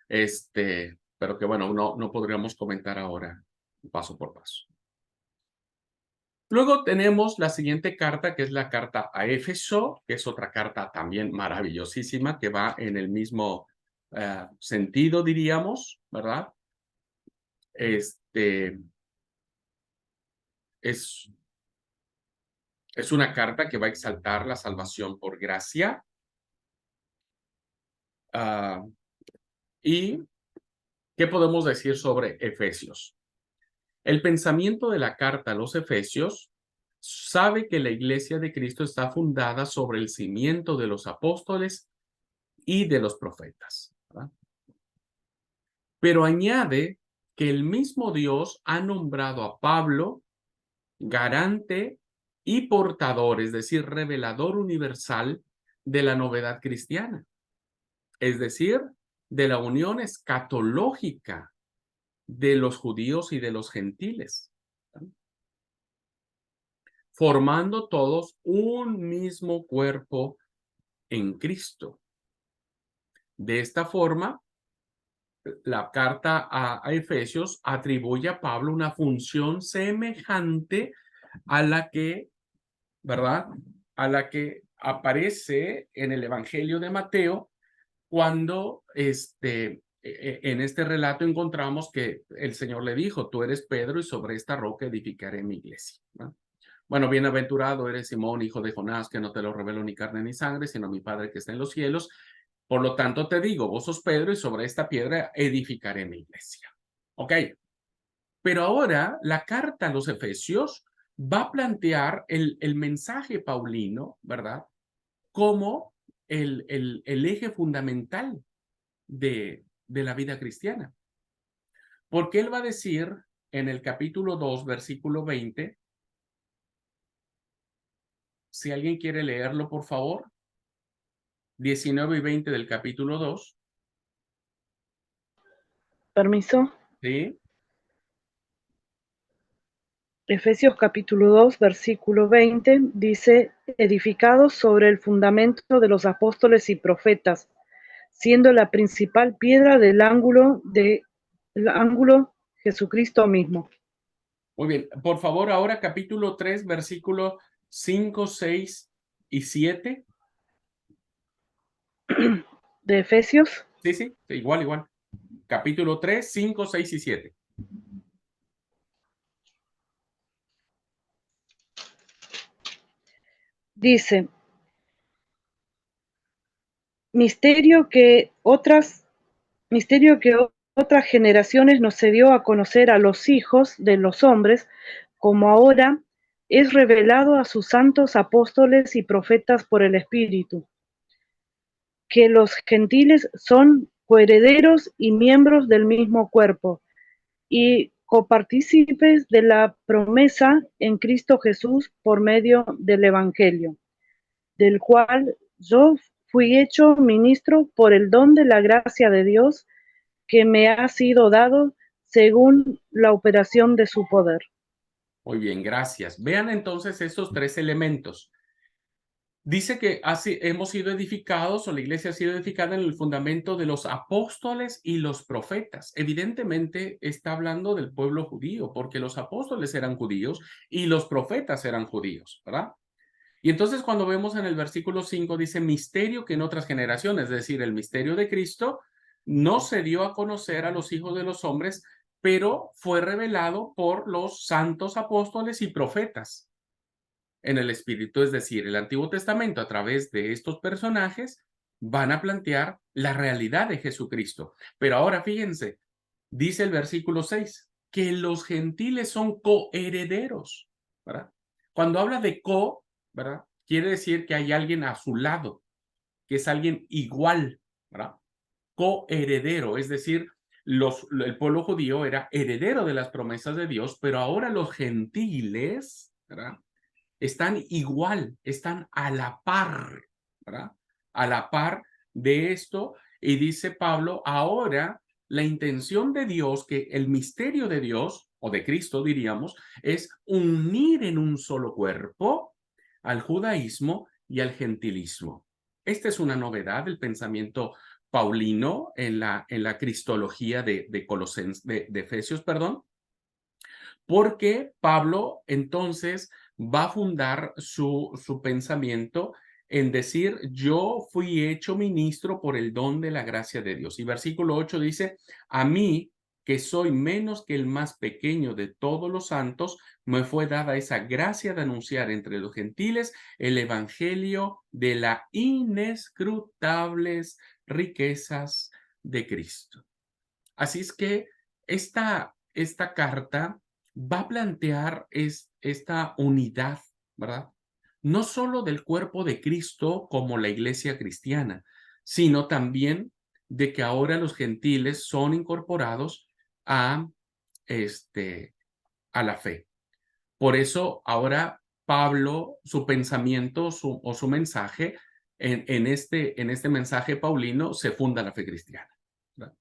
pero que bueno, no podríamos comentar ahora paso por paso. Luego tenemos la siguiente carta, que es la carta a Éfeso, que es otra carta también maravillosísima, que va en el mismo sentido, diríamos, ¿verdad? Es una carta que va a exaltar la salvación por gracia. ¿Y qué podemos decir sobre Efesios? El pensamiento de la carta a los Efesios sabe que la iglesia de Cristo está fundada sobre el cimiento de los apóstoles y de los profetas, ¿verdad? Pero añade que el mismo Dios ha nombrado a Pablo garante y portador, es decir, revelador universal de la novedad cristiana, es decir, de la unión escatológica de los judíos y de los gentiles, ¿no? Formando todos un mismo cuerpo en Cristo. De esta forma, la carta a Efesios atribuye a Pablo una función semejante a la que, ¿verdad? A la que aparece en el Evangelio de Mateo, cuando en este relato encontramos que el Señor le dijo: tú eres Pedro y sobre esta roca edificaré mi iglesia, ¿no? Bueno, bienaventurado eres Simón, hijo de Jonás, que no te lo reveló ni carne ni sangre, sino mi Padre que está en los cielos. Por lo tanto te digo, vos sos Pedro y sobre esta piedra edificaré mi iglesia. Ok, pero ahora la carta a los Efesios va a plantear el mensaje paulino, ¿verdad? Como el eje fundamental de la vida cristiana. Porque él va a decir en el capítulo 2, versículo 20, si alguien quiere leerlo, por favor, 19 y 20 del capítulo 2. Permiso. ¿Sí? Efesios capítulo 2, versículo 20, dice: edificados sobre el fundamento de los apóstoles y profetas, siendo la principal piedra del ángulo Jesucristo mismo. Muy bien. Por favor, ahora capítulo 3, versículo 5, 6 y 7. De Efesios. Sí, sí, igual. Capítulo 3, 5, 6 y 7. Dice: misterio que otras generaciones no se dio a conocer a los hijos de los hombres, como ahora es revelado a sus santos apóstoles y profetas por el Espíritu, que los gentiles son coherederos y miembros del mismo cuerpo, y copartícipes de la promesa en Cristo Jesús por medio del Evangelio, del cual yo fui hecho ministro por el don de la gracia de Dios que me ha sido dado según la operación de su poder. Muy bien, gracias. Vean entonces estos tres elementos. Dice que así hemos sido edificados, o la iglesia ha sido edificada en el fundamento de los apóstoles y los profetas. Evidentemente está hablando del pueblo judío, porque los apóstoles eran judíos y los profetas eran judíos, ¿verdad? Y entonces cuando vemos en el versículo 5 dice misterio que en otras generaciones, es decir, el misterio de Cristo no se dio a conocer a los hijos de los hombres, pero fue revelado por los santos apóstoles y profetas en el Espíritu. Es decir, el Antiguo Testamento a través de estos personajes van a plantear la realidad de Jesucristo. Pero ahora fíjense, dice el versículo 6, que los gentiles son coherederos, ¿verdad? Cuando habla de co, ¿verdad? Quiere decir que hay alguien a su lado, que es alguien igual, ¿verdad? Coheredero, es decir, el pueblo judío era heredero de las promesas de Dios, pero ahora los gentiles, ¿verdad? Están igual, están a la par, ¿verdad? A la par de esto. Y dice Pablo, ahora la intención de Dios, que el misterio de Dios, o de Cristo diríamos, es unir en un solo cuerpo al judaísmo y al gentilismo. Esta es una novedad del pensamiento paulino en la cristología de Efesios, perdón, porque Pablo entonces va a fundar su pensamiento en decir, yo fui hecho ministro por el don de la gracia de Dios. Y versículo 8 dice, a mí, que soy menos que el más pequeño de todos los santos, me fue dada esa gracia de anunciar entre los gentiles el evangelio de las inescrutables riquezas de Cristo. Así es que esta carta va a plantear esta unidad, ¿verdad? No solo del cuerpo de Cristo como la iglesia cristiana, sino también de que ahora los gentiles son incorporados a, a la fe. Por eso ahora Pablo, su pensamiento o su mensaje en este mensaje paulino se funda la fe cristiana, ¿verdad?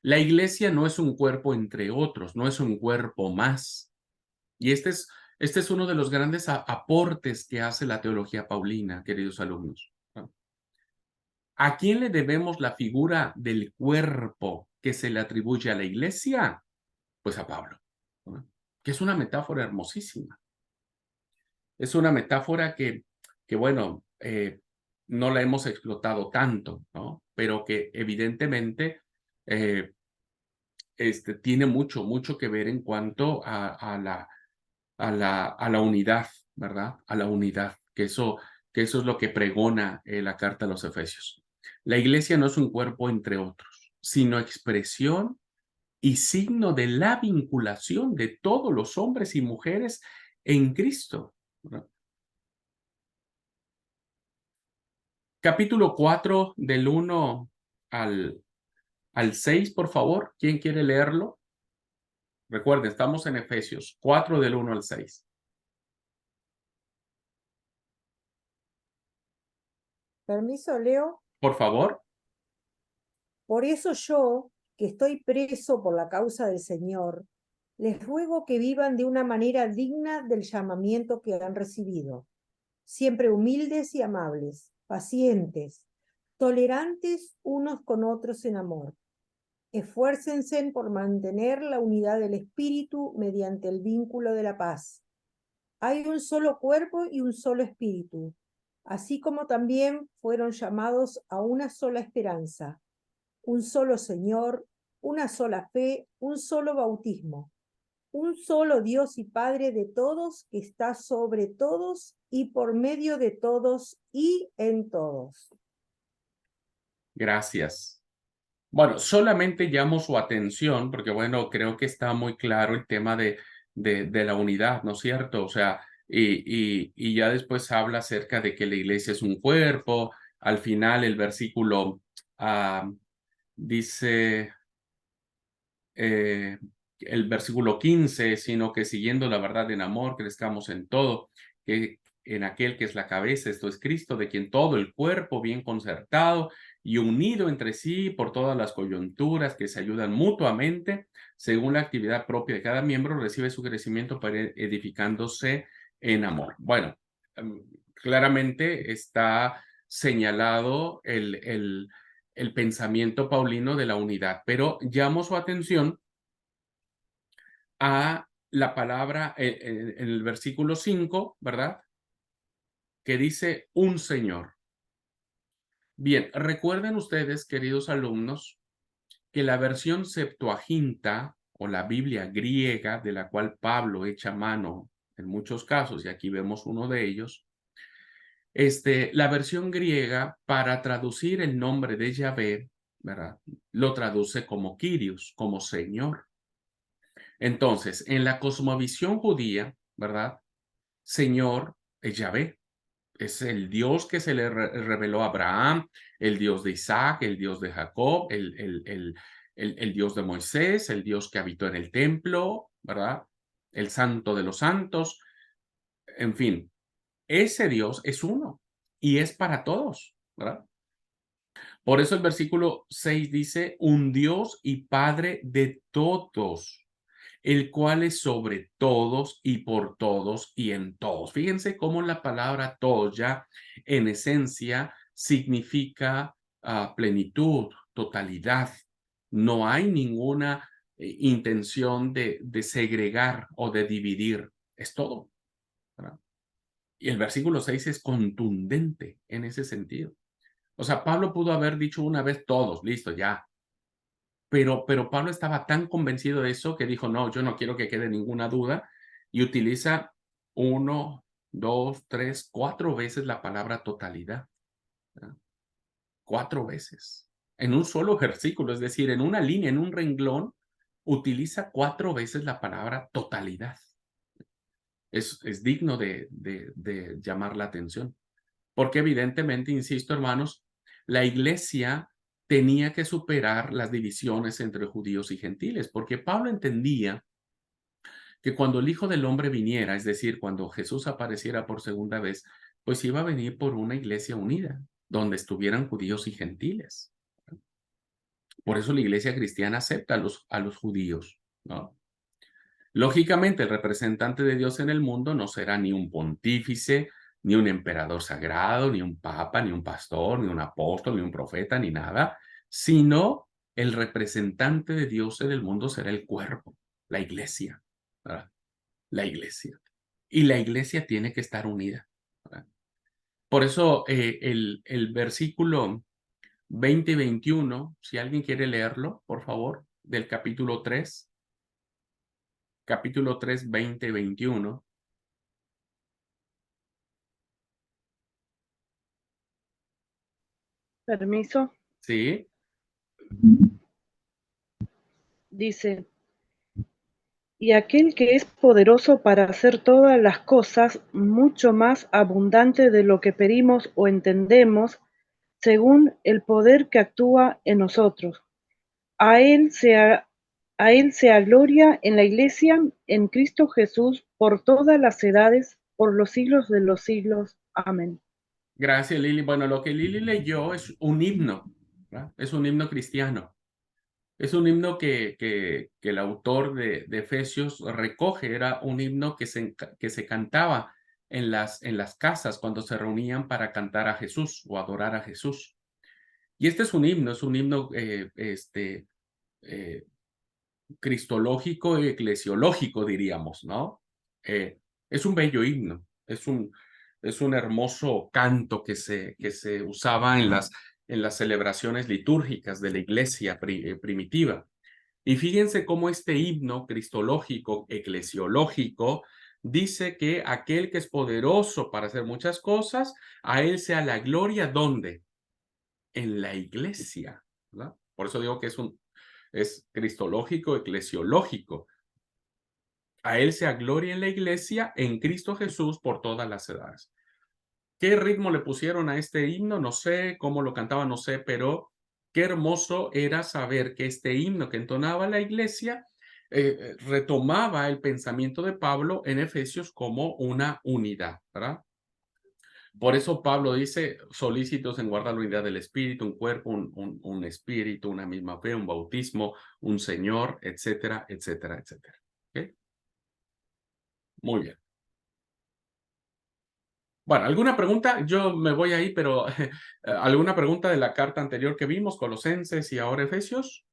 La iglesia no es un cuerpo entre otros, no es un cuerpo más. Y este es uno de los grandes aportes que hace la teología paulina, queridos alumnos, ¿no? ¿A quién le debemos la figura del cuerpo que se le atribuye a la iglesia? Pues a Pablo, ¿no? Que es una metáfora hermosísima. Es una metáfora que bueno, no la hemos explotado tanto, ¿no? Pero que evidentemente eh, tiene mucho, mucho que ver en cuanto a la unidad, ¿verdad? A la unidad, que eso es lo que pregona la carta a los Efesios. La iglesia no es un cuerpo entre otros, sino expresión y signo de la vinculación de todos los hombres y mujeres en Cristo, ¿verdad? Capítulo 4, del 1 al 6, por favor. ¿Quién quiere leerlo? Recuerden, estamos en Efesios 4, del 1 al 6. Permiso, Leo. Por favor. Por eso yo, que estoy preso por la causa del Señor, les ruego que vivan de una manera digna del llamamiento que han recibido, siempre humildes y amables, pacientes, tolerantes unos con otros en amor. Esfuércense por mantener la unidad del espíritu mediante el vínculo de la paz. Hay un solo cuerpo y un solo espíritu, así como también fueron llamados a una sola esperanza, un solo Señor, una sola fe, un solo bautismo, un solo Dios y Padre de todos, que está sobre todos y por medio de todos y en todos. Gracias. Bueno, solamente llamo su atención porque, bueno, creo que está muy claro el tema de la unidad, ¿no es cierto? O sea, y ya después habla acerca de que la iglesia es un cuerpo. Al final el versículo dice, el versículo 15, sino que siguiendo la verdad en amor, crezcamos en todo, que en aquel que es la cabeza, esto es Cristo, de quien todo el cuerpo bien concertado y unido entre sí por todas las coyunturas que se ayudan mutuamente, según la actividad propia de cada miembro, recibe su crecimiento para ir edificándose en amor. Bueno, claramente está señalado el pensamiento paulino de la unidad, pero llamo su atención a la palabra en el versículo 5, ¿verdad? Que dice un Señor. Bien, recuerden ustedes, queridos alumnos, que la versión Septuaginta o la Biblia griega, de la cual Pablo echa mano en muchos casos, y aquí vemos uno de ellos, la versión griega, para traducir el nombre de Yahvé, ¿verdad? Lo traduce como Kyrios, como Señor. Entonces, en la cosmovisión judía, ¿verdad? Señor es Yahvé, es el Dios que se le reveló a Abraham, el Dios de Isaac, el Dios de Jacob, el Dios de Moisés, el Dios que habitó en el templo, ¿verdad? El santo de los santos, en fin, ese Dios es uno y es para todos, ¿verdad? Por eso el versículo 6 dice, un Dios y Padre de todos, el cual es sobre todos y por todos y en todos. Fíjense cómo la palabra todos ya en esencia significa plenitud, totalidad. No hay ninguna intención de segregar o de dividir. Es todo, ¿verdad? Y el versículo 6 es contundente en ese sentido. O sea, Pablo pudo haber dicho una vez todos, listo, ya. Pero Pablo estaba tan convencido de eso que dijo, no, yo no quiero que quede ninguna duda, y utiliza 1, 2, 3, 4 veces la palabra totalidad, ¿verdad? 4 veces. En un solo versículo, es decir, en una línea, en un renglón, utiliza 4 veces la palabra totalidad. Es digno de llamar la atención. Porque evidentemente, insisto, hermanos, la iglesia tenía que superar las divisiones entre judíos y gentiles, porque Pablo entendía que cuando el Hijo del Hombre viniera, es decir, cuando Jesús apareciera por segunda vez, pues iba a venir por una iglesia unida, donde estuvieran judíos y gentiles. Por eso la iglesia cristiana acepta a los judíos, ¿no? Lógicamente, el representante de Dios en el mundo no será ni un pontífice, ni un emperador sagrado, ni un papa, ni un pastor, ni un apóstol, ni un profeta, ni nada, sino el representante de Dios en el mundo será el cuerpo, la iglesia, ¿verdad? La iglesia. Y la iglesia tiene que estar unida, ¿verdad? Por eso el versículo 20 y 21, si alguien quiere leerlo, por favor, del capítulo 3, 20 y 21. Permiso. Sí, Dice, y aquel que es poderoso para hacer todas las cosas mucho más abundante de lo que pedimos o entendemos, según el poder que actúa en nosotros. A él sea gloria en la Iglesia, en Cristo Jesús, por todas las edades, por los siglos de los siglos. Amén. gracias, Lili. Bueno, lo que Lili leyó es un himno, ¿verdad? Es un himno cristiano. Es un himno que el autor de Efesios recoge. Era un himno que se cantaba en las casas cuando se reunían para cantar a Jesús o adorar a Jesús. Y este es un himno cristológico y eclesiológico, diríamos, ¿no? Es un bello himno, es un hermoso canto que se usaba en las celebraciones litúrgicas de la iglesia primitiva. Y fíjense cómo este himno cristológico, eclesiológico, dice que aquel que es poderoso para hacer muchas cosas, a él sea la gloria, ¿dónde? En la iglesia, ¿verdad? Por eso digo que es cristológico, eclesiológico. A él sea gloria en la iglesia, en Cristo Jesús, por todas las edades. ¿Qué ritmo le pusieron a este himno? No sé, cómo lo cantaban, no sé, pero qué hermoso era saber que este himno que entonaba la iglesia retomaba el pensamiento de Pablo en Efesios como una unidad, ¿verdad? Por eso Pablo dice, solícitos en guardar la unidad del Espíritu, un cuerpo, un espíritu, una misma fe, un bautismo, un Señor, etcétera, etcétera, etcétera. ¿Okay? Muy bien. Bueno, ¿alguna pregunta? Yo me voy ahí, pero ¿alguna pregunta de la carta anterior que vimos, Colosenses y ahora Efesios?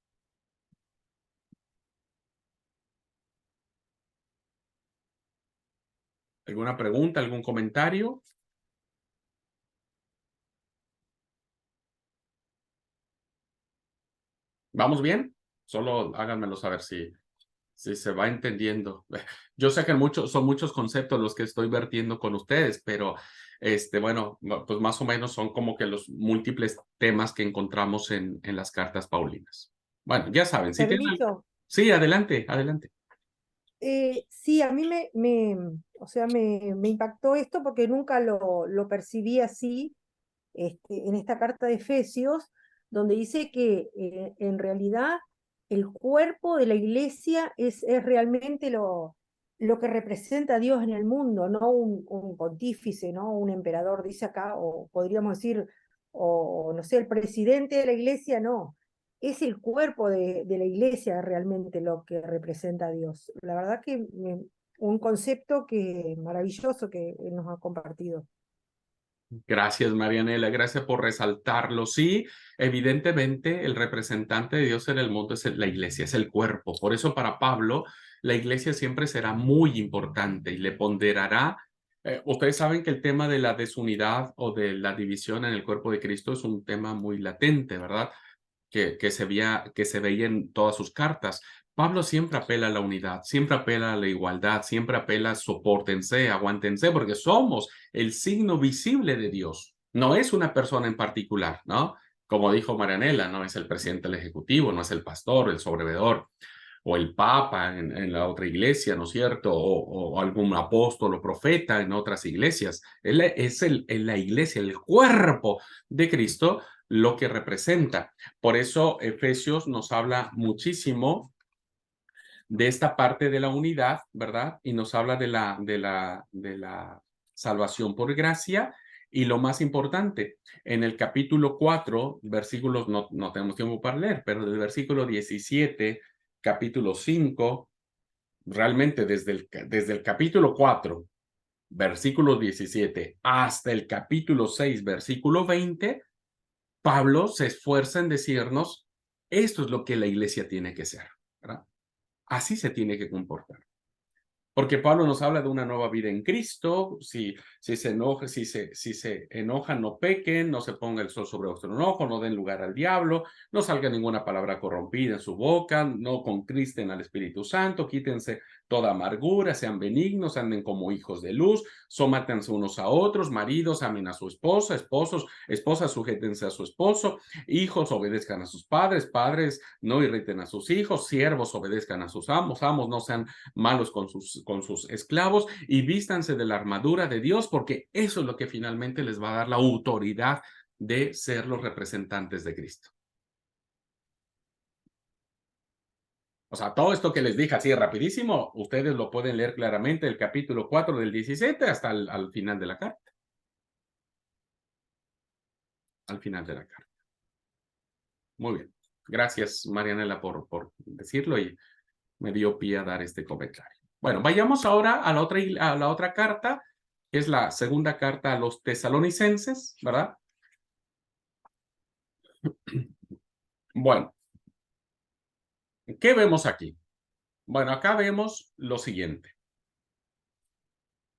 ¿Alguna pregunta, algún comentario? ¿Vamos bien? Solo háganmelo saber si se va entendiendo. Yo sé que son muchos conceptos los que estoy vertiendo con ustedes, pero bueno, pues más o menos son como que los múltiples temas que encontramos en las cartas paulinas. Bueno, ya saben, si tienen... Permiso. Sí, adelante, adelante. Sí, a mí o sea, me impactó esto porque nunca lo percibí así, en esta carta de Efesios, donde dice que en realidad el cuerpo de la iglesia es realmente lo que representa a Dios en el mundo, no un pontífice, ¿no? Un emperador, dice acá, o podríamos decir, o no sé, el presidente de la iglesia, no. Es el cuerpo de la iglesia realmente lo que representa a Dios. La verdad que un concepto maravilloso que nos ha compartido. Gracias, Marianela, gracias por resaltarlo. Sí, evidentemente el representante de Dios en el mundo es la iglesia, es el cuerpo. Por eso para Pablo, la iglesia siempre será muy importante y le ponderará. Ustedes saben que el tema de la desunidad o de la división en el cuerpo de Cristo es un tema muy latente, ¿verdad? Que se veía en todas sus cartas. Pablo siempre apela a la unidad, siempre apela a la igualdad, siempre apela a sopórtense, aguántense, porque somos el signo visible de Dios. No es una persona en particular, ¿no? Como dijo Marianela, no es el presidente del Ejecutivo, no es el pastor, el sobrevedor, o el papa en la otra iglesia, ¿no es cierto? O algún apóstol o profeta en otras iglesias. Es la iglesia, el cuerpo de Cristo, lo que representa. Por eso Efesios nos habla muchísimo de esta parte de la unidad, ¿verdad? Y nos habla de la salvación por gracia. Y lo más importante, en el capítulo 4, versículos, no tenemos tiempo para leer, pero del versículo 17, capítulo 5, realmente desde el capítulo 4 versículo 17, hasta el capítulo 6, versículo 20, Pablo se esfuerza en decirnos, esto es lo que la iglesia tiene que ser, ¿verdad? Así se tiene que comportar. Porque Pablo nos habla de una nueva vida en Cristo, si se enojan, no pequen, no se ponga el sol sobre vuestro enojo, no den lugar al diablo, no salga ninguna palabra corrompida en su boca, no contristen al Espíritu Santo, quítense toda amargura, sean benignos, anden como hijos de luz, somátense unos a otros, maridos amen a su esposa, esposas sujétense a su esposo, hijos obedezcan a sus padres, padres no irriten a sus hijos, siervos obedezcan a sus amos, amos no sean malos con sus esclavos y vístanse de la armadura de Dios, porque eso es lo que finalmente les va a dar la autoridad de ser los representantes de Cristo. O sea, todo esto que les dije así rapidísimo, ustedes lo pueden leer claramente, el capítulo 4 del 17 hasta al final de la carta. Al final de la carta. Muy bien. Gracias, Marianela, por decirlo y me dio pie a dar este comentario. Bueno, vayamos ahora a la otra carta, que es la segunda carta a los tesalonicenses, ¿verdad? Bueno, ¿qué vemos aquí? Bueno, acá vemos lo siguiente.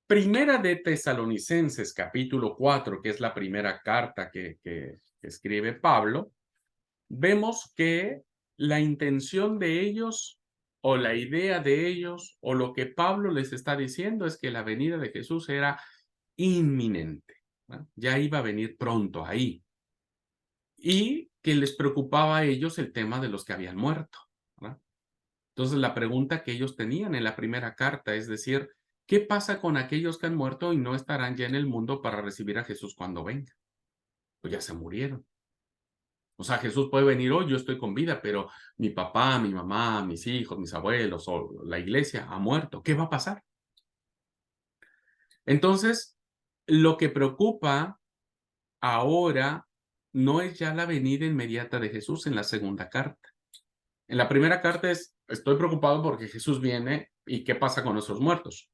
Primera de Tesalonicenses, capítulo 4, que es la primera carta que escribe Pablo, vemos que la intención de ellos o la idea de ellos o lo que Pablo les está diciendo es que la venida de Jesús era inminente, ¿no? Ya iba a venir pronto ahí. Y que les preocupaba a ellos el tema de los que habían muerto, ¿no? Entonces la pregunta que ellos tenían en la primera carta es decir, ¿qué pasa con aquellos que han muerto y no estarán ya en el mundo para recibir a Jesús cuando venga? Pues ya se murieron. O sea, Jesús puede venir hoy, yo estoy con vida, pero mi papá, mi mamá, mis hijos, mis abuelos o la iglesia ha muerto. ¿Qué va a pasar? Entonces, lo que preocupa ahora no es ya la venida inmediata de Jesús en la segunda carta. En la primera carta estoy preocupado porque Jesús viene y qué pasa con nuestros muertos.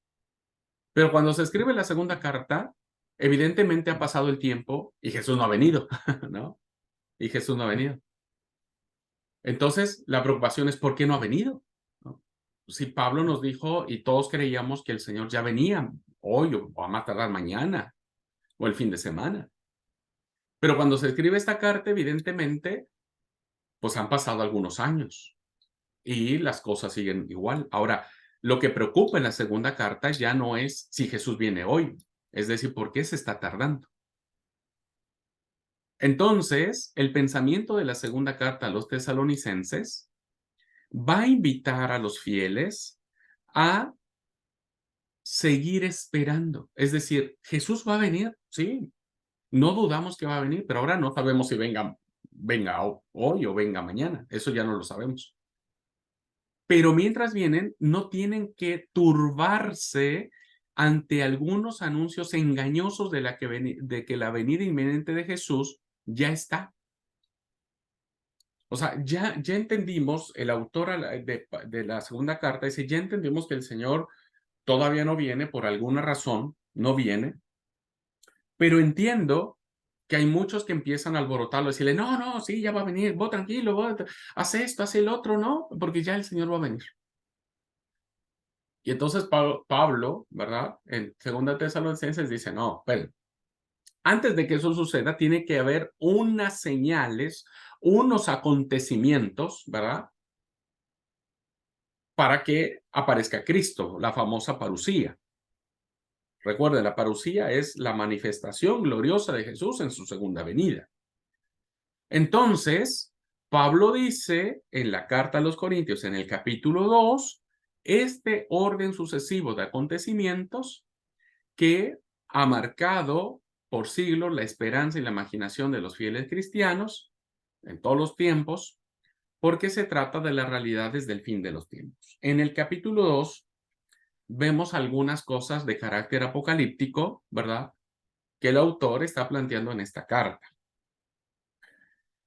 Pero cuando se escribe la segunda carta, evidentemente ha pasado el tiempo y Jesús no ha venido, ¿no? Y Jesús no ha venido. Entonces, la preocupación es ¿por qué no ha venido? ¿No? Si Pablo nos dijo y todos creíamos que el Señor ya venía hoy o a más tardar mañana o el fin de semana. Pero cuando se escribe esta carta, evidentemente, pues han pasado algunos años y las cosas siguen igual. Ahora, lo que preocupa en la segunda carta ya no es si Jesús viene hoy, es decir, ¿por qué se está tardando? Entonces, el pensamiento de la segunda carta a los tesalonicenses va a invitar a los fieles a seguir esperando. Es decir, Jesús va a venir, sí, no dudamos que va a venir, pero ahora no sabemos si venga hoy o venga mañana. Eso ya no lo sabemos. Pero mientras vienen, no tienen que turbarse ante algunos anuncios engañosos de que la venida inminente de Jesús ya está. O sea, ya entendimos, el autor de la segunda carta dice, ya entendimos que el Señor todavía no viene, por alguna razón, no viene, pero entiendo que hay muchos que empiezan a alborotarlo, decirle, no, no, sí, ya va a venir, vos tranquilo, haz esto, haz el otro, no, porque ya el Señor va a venir. Y entonces Pablo, ¿verdad? En 2 Tesalonicenses dice, no, pero antes de que eso suceda, tiene que haber unas señales, unos acontecimientos, ¿verdad? Para que aparezca Cristo, la famosa parusía. Recuerden, la parusía es la manifestación gloriosa de Jesús en su segunda venida. Entonces, Pablo dice en la carta a los Corintios, en el capítulo 2, este orden sucesivo de acontecimientos que ha marcado por siglos la esperanza y la imaginación de los fieles cristianos en todos los tiempos, porque se trata de las realidades del fin de los tiempos. En el capítulo 2 vemos algunas cosas de carácter apocalíptico, ¿verdad? Que el autor está planteando en esta carta.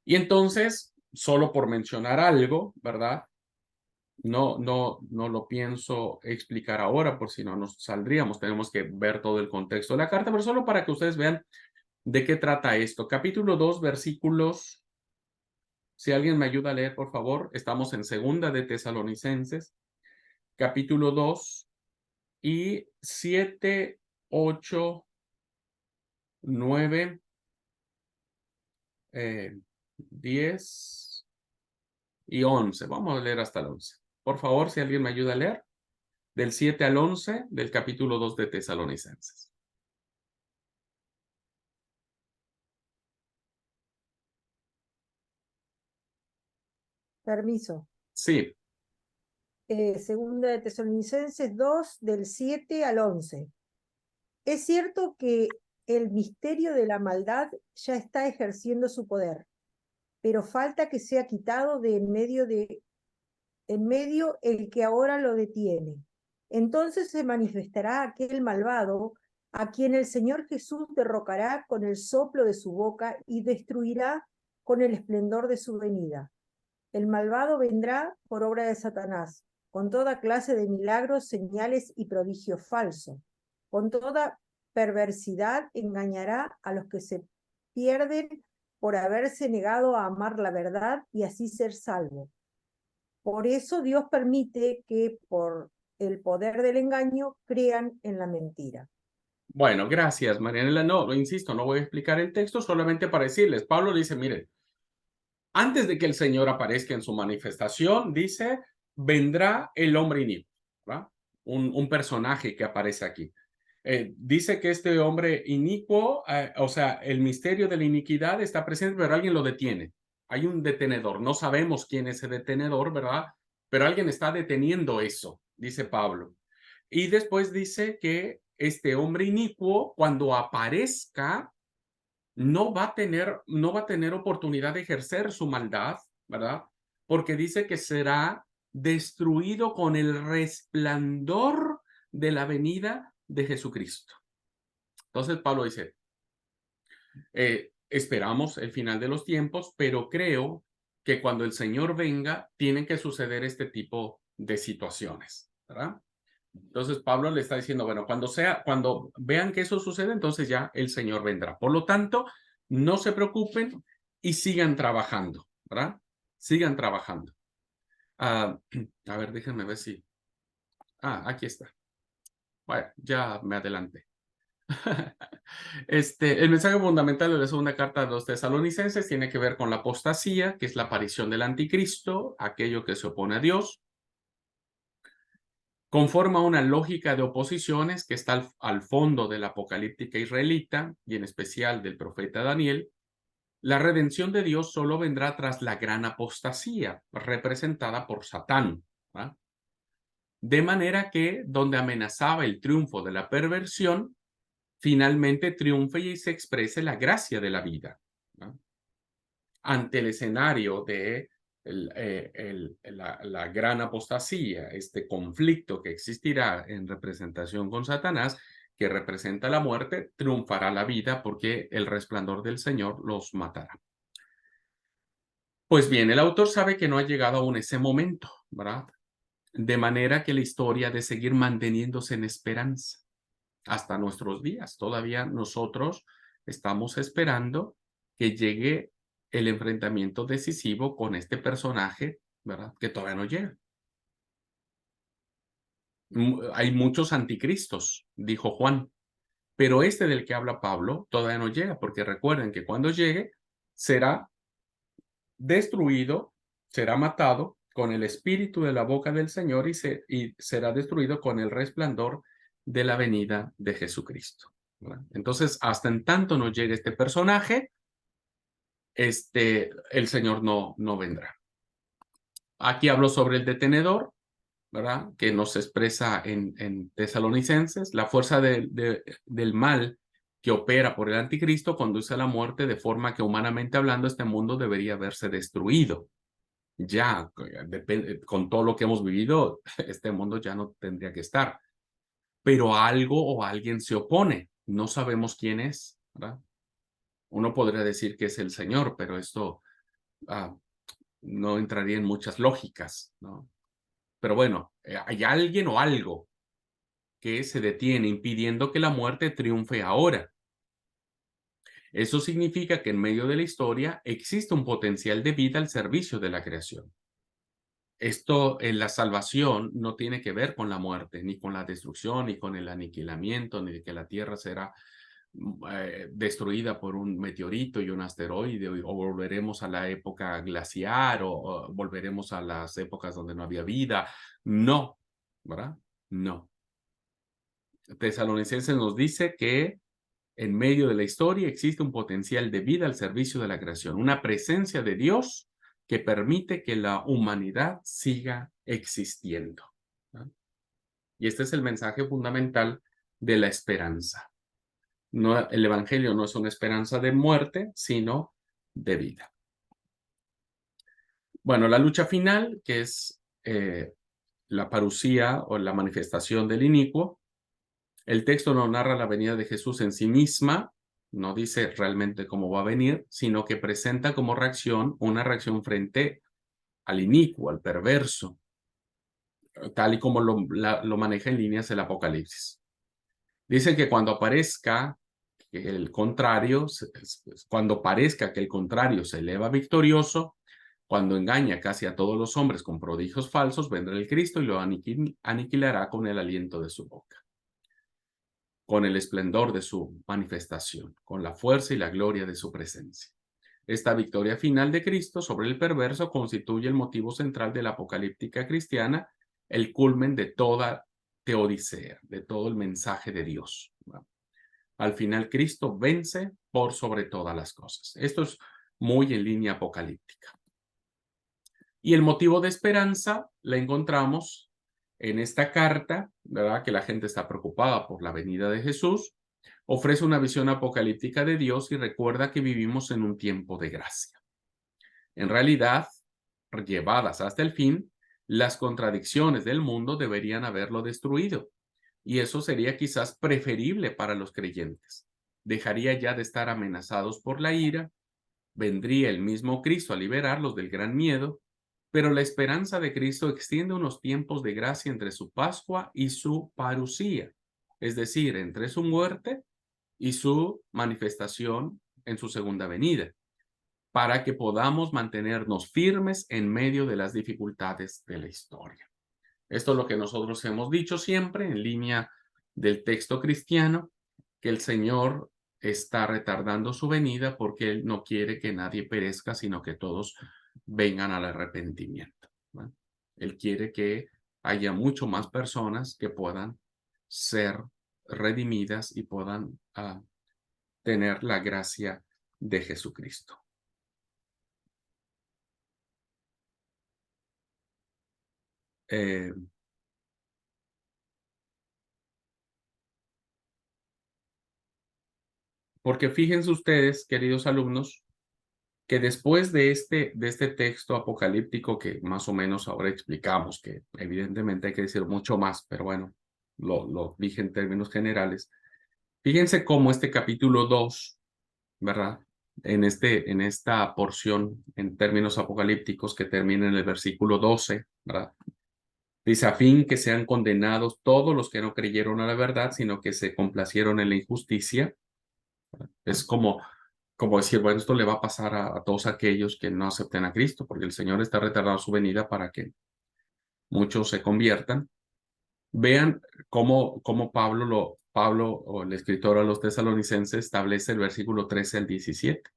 Y entonces, solo por mencionar algo, ¿verdad? no lo pienso explicar ahora, por si no nos saldríamos. Tenemos que ver todo el contexto de la carta, pero solo para que ustedes vean de qué trata esto. Capítulo 2, versículos. Si alguien me ayuda a leer, por favor. Estamos en Segunda de Tesalonicenses, capítulo 2, y 7, 8, 9, 10 y 11. Vamos a leer hasta el 11. Por favor, si alguien me ayuda a leer, del 7 al 11 del capítulo 2 de Tesalonicenses. Permiso. Sí, Segunda de Tesalonicenses 2, del 7 al 11. Es cierto que el misterio de la maldad ya está ejerciendo su poder, pero falta que sea quitado de en medio el que ahora lo detiene. Entonces se manifestará aquel malvado a quien el Señor Jesús derrocará con el soplo de su boca y destruirá con el esplendor de su venida. El malvado vendrá por obra de Satanás, con toda clase de milagros, señales y prodigios falsos. Con toda perversidad engañará a los que se pierden por haberse negado a amar la verdad y así ser salvos. Por eso Dios permite que por el poder del engaño crean en la mentira. bueno, gracias, Marianela. No, lo insisto, no voy a explicar el texto, solamente para decirles. Pablo dice, miren, antes de que el Señor aparezca en su manifestación, dice, vendrá el hombre inicuo, ¿verdad? Un personaje que aparece aquí. Dice que este hombre inicuo, o sea, el misterio de la iniquidad está presente, pero alguien lo detiene. Hay un detenedor. No sabemos quién es ese detenedor, ¿verdad? Pero alguien está deteniendo eso, dice Pablo. Y después dice que este hombre inicuo, cuando aparezca, no va a tener oportunidad de ejercer su maldad, ¿verdad? Porque dice que será destruido con el resplandor de la venida de Jesucristo. Entonces Pablo dice, esperamos el final de los tiempos, pero creo que cuando el Señor venga, tienen que suceder este tipo de situaciones, ¿verdad? Entonces Pablo le está diciendo, bueno, cuando vean que eso sucede, entonces ya el Señor vendrá. Por lo tanto, no se preocupen y sigan trabajando, ¿verdad? Sigan trabajando. A ver, déjenme ver si. Aquí está. Bueno, ya me adelanté. El mensaje fundamental de la segunda carta de los tesalonicenses tiene que ver con la apostasía, que es la aparición del anticristo, aquello que se opone a Dios. Conforma una lógica de oposiciones que está al fondo de la apocalíptica israelita y en especial del profeta Daniel. La redención de Dios solo vendrá tras la gran apostasía, representada por Satán, ¿verdad? De manera que donde amenazaba el triunfo de la perversión, finalmente triunfe y se exprese la gracia de la vida, ¿verdad? Ante el escenario de la gran apostasía, este conflicto que existirá en representación con Satanás, que representa la muerte, triunfará la vida porque el resplandor del Señor los matará. Pues bien, el autor sabe que no ha llegado aún ese momento, ¿verdad? De manera que la historia ha de seguir manteniéndose en esperanza hasta nuestros días. Todavía nosotros estamos esperando que llegue el enfrentamiento decisivo con este personaje, ¿verdad? Que todavía no llega. Hay muchos anticristos, dijo Juan, pero este del que habla Pablo todavía no llega, porque recuerden que cuando llegue será destruido, será matado con el espíritu de la boca del Señor y será destruido con el resplandor de la venida de Jesucristo, ¿verdad? Entonces, hasta en tanto no llegue este personaje, el Señor no vendrá. Aquí hablo sobre el detenedor, ¿verdad? Que nos expresa en Tesalonicenses. La fuerza del mal que opera por el anticristo conduce a la muerte, de forma que humanamente hablando este mundo debería verse destruido. Ya, con todo lo que hemos vivido, este mundo ya no tendría que estar. Pero algo o alguien se opone. No sabemos quién es, ¿verdad? Uno podría decir que es el Señor, pero esto no entraría en muchas lógicas, ¿no? Pero bueno, hay alguien o algo que se detiene impidiendo que la muerte triunfe ahora. Eso significa que en medio de la historia existe un potencial de vida al servicio de la creación. Esto en la salvación no tiene que ver con la muerte, ni con la destrucción, ni con el aniquilamiento, ni de que la tierra será destruida por un meteorito y un asteroide, o volveremos a la época glaciar, o volveremos a las épocas donde no había vida. No, ¿verdad? No. Tesalonicenses nos dice que en medio de la historia existe un potencial de vida al servicio de la creación, una presencia de Dios que permite que la humanidad siga existiendo, ¿no? Y este es el mensaje fundamental de la esperanza. No, el evangelio no es una esperanza de muerte, sino de vida. Bueno, la lucha final, que es la parusía o la manifestación del inicuo. El texto no narra la venida de Jesús en sí misma, no dice realmente cómo va a venir, sino que presenta como reacción una reacción frente al inicuo, al perverso, tal y como lo maneja en líneas el Apocalipsis. Dice que cuando aparezca el contrario, cuando parezca que el contrario se eleva victorioso, cuando engaña casi a todos los hombres con prodigios falsos, vendrá el Cristo y lo aniquilará con el aliento de su boca, con el esplendor de su manifestación, con la fuerza y la gloria de su presencia. Esta victoria final de Cristo sobre el perverso constituye el motivo central de la apocalíptica cristiana, el culmen de toda teodicea, de todo el mensaje de Dios. Al final, Cristo vence por sobre todas las cosas. Esto es muy en línea apocalíptica. Y el motivo de esperanza la encontramos en esta carta, ¿verdad? Que la gente está preocupada por la venida de Jesús. Ofrece una visión apocalíptica de Dios y recuerda que vivimos en un tiempo de gracia. En realidad, llevadas hasta el fin, las contradicciones del mundo deberían haberlo destruido. Y eso sería quizás preferible para los creyentes. Dejaría ya de estar amenazados por la ira, vendría el mismo Cristo a liberarlos del gran miedo, pero la esperanza de Cristo extiende unos tiempos de gracia entre su Pascua y su parusía, es decir, entre su muerte y su manifestación en su segunda venida, para que podamos mantenernos firmes en medio de las dificultades de la historia. Esto es lo que nosotros hemos dicho siempre en línea del texto cristiano, que el Señor está retardando su venida porque Él no quiere que nadie perezca, sino que todos vengan al arrepentimiento, ¿no? Él quiere que haya mucho más personas que puedan ser redimidas y puedan tener la gracia de Jesucristo. Porque fíjense ustedes, queridos alumnos, que después de este texto apocalíptico que más o menos ahora explicamos, que evidentemente hay que decir mucho más, pero bueno, lo dije en términos generales. Fíjense cómo este capítulo 2, ¿verdad? En esta porción, en términos apocalípticos, que termina en el versículo 12, ¿verdad? Dice, a fin que sean condenados todos los que no creyeron a la verdad, sino que se complacieron en la injusticia. Es como decir, bueno, esto le va a pasar a todos aquellos que no acepten a Cristo, porque el Señor está retardando su venida para que muchos se conviertan. Vean cómo Pablo, o el escritor a los tesalonicenses, establece el versículo 13 al 17.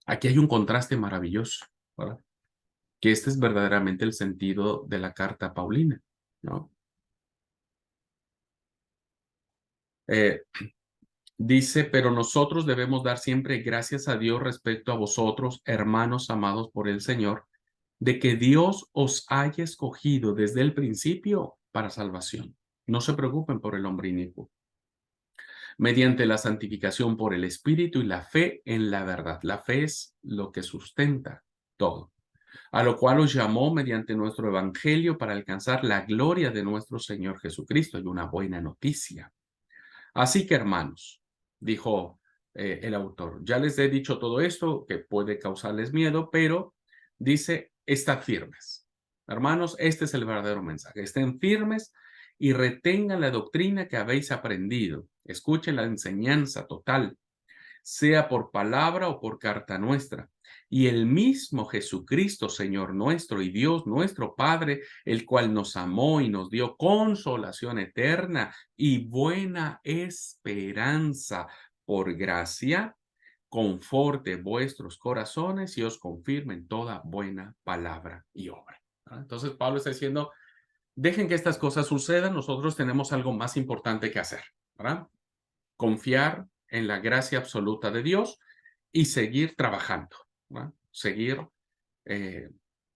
Aquí hay un contraste maravilloso, ¿verdad? Que este es verdaderamente el sentido de la carta paulina, ¿no? Dice, pero nosotros debemos dar siempre gracias a Dios respecto a vosotros, hermanos amados por el Señor, de que Dios os haya escogido desde el principio para salvación. No se preocupen por el hombre inicuo. Mediante la santificación por el Espíritu y la fe en la verdad. La fe es lo que sustenta todo. A lo cual os llamó mediante nuestro evangelio para alcanzar la gloria de nuestro Señor Jesucristo. Y una buena noticia. Así que, hermanos, dijo el autor, ya les he dicho todo esto que puede causarles miedo, pero dice, estad firmes. Hermanos, este es el verdadero mensaje. Estén firmes y retengan la doctrina que habéis aprendido. Escuchen la enseñanza total, sea por palabra o por carta nuestra. Y el mismo Jesucristo, Señor nuestro y Dios nuestro Padre, el cual nos amó y nos dio consolación eterna y buena esperanza por gracia, conforte vuestros corazones y os confirme en toda buena palabra y obra. Entonces Pablo está diciendo, dejen que estas cosas sucedan, nosotros tenemos algo más importante que hacer, ¿verdad? Confiar en la gracia absoluta de Dios y seguir trabajando, ¿verdad? Seguir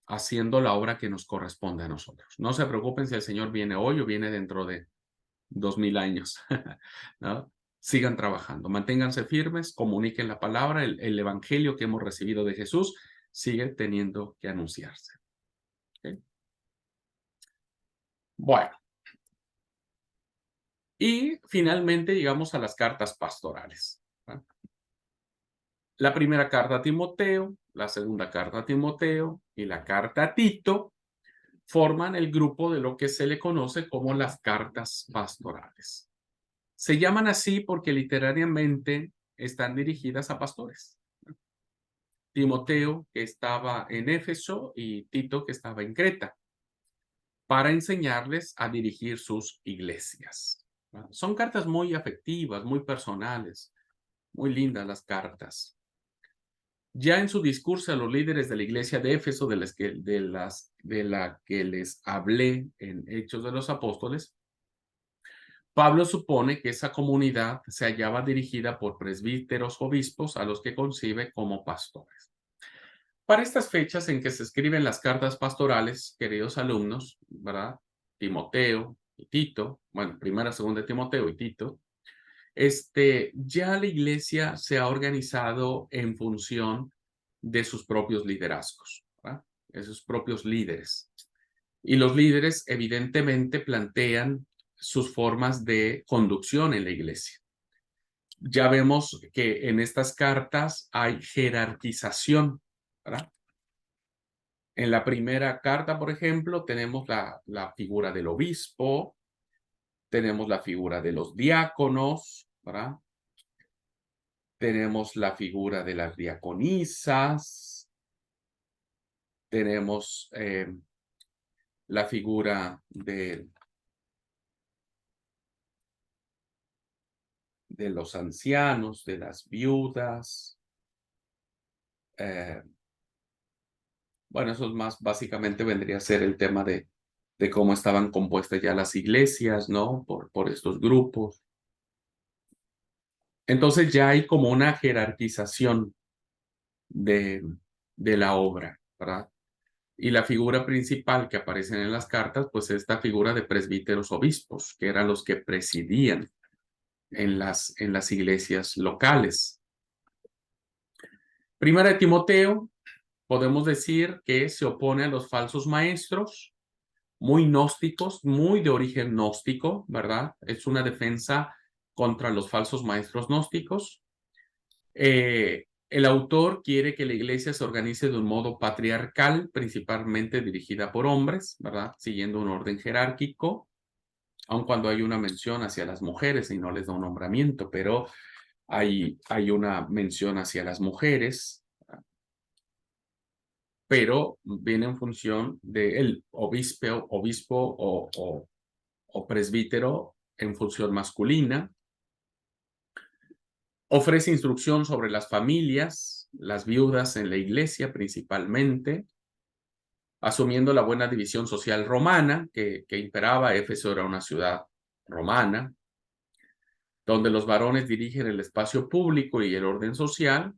haciendo la obra que nos corresponde a nosotros. No se preocupen si el Señor viene hoy o viene dentro de 2000 años, ¿no? Sigan trabajando, manténganse firmes, comuniquen la palabra, el evangelio que hemos recibido de Jesús sigue teniendo que anunciarse. ¿Okay? Bueno, y finalmente llegamos a las cartas pastorales, ¿no? La primera carta a Timoteo, la segunda carta a Timoteo y la carta a Tito forman el grupo de lo que se le conoce como las cartas pastorales. Se llaman así porque literariamente están dirigidas a pastores. Timoteo, que estaba en Éfeso, y Tito, que estaba en Creta, para enseñarles a dirigir sus iglesias. Son cartas muy afectivas, muy personales, muy lindas las cartas. Ya en su discurso a los líderes de la iglesia de Éfeso, de la que les hablé en Hechos de los Apóstoles, Pablo supone que esa comunidad se hallaba dirigida por presbíteros obispos a los que concibe como pastores. Para estas fechas en que se escriben las cartas pastorales, queridos alumnos, ¿verdad? Timoteo y Tito, bueno, primera, segunda de Timoteo y Tito, ya la iglesia se ha organizado en función de sus propios liderazgos, ¿verdad? De sus propios líderes. Y los líderes evidentemente plantean sus formas de conducción en la iglesia. Ya vemos que en estas cartas hay jerarquización, ¿verdad? En la primera carta, por ejemplo, tenemos la figura del obispo, tenemos la figura de los diáconos, ¿verdad? Tenemos la figura de las diaconisas, tenemos la figura de los ancianos, de las viudas. Bueno, eso es más, básicamente vendría a ser el tema de cómo estaban compuestas ya las iglesias, ¿no? Por estos grupos. Entonces ya hay como una jerarquización de la obra, ¿verdad? Y la figura principal que aparece en las cartas, pues es esta figura de presbíteros obispos, que eran los que presidían en las iglesias locales. Primera de Timoteo, podemos decir que se opone a los falsos maestros, muy gnósticos, muy de origen gnóstico, ¿verdad? Es una defensa contra los falsos maestros gnósticos. El autor quiere que la iglesia se organice de un modo patriarcal, principalmente dirigida por hombres, ¿verdad? Siguiendo un orden jerárquico, aun cuando hay una mención hacia las mujeres y no les da un nombramiento, pero hay una mención hacia las mujeres, ¿verdad? Pero viene en función del obispo o presbítero en función masculina. Ofrece instrucción sobre las familias, las viudas en la iglesia principalmente, asumiendo la buena división social romana que imperaba. Éfeso era una ciudad romana, donde los varones dirigen el espacio público y el orden social.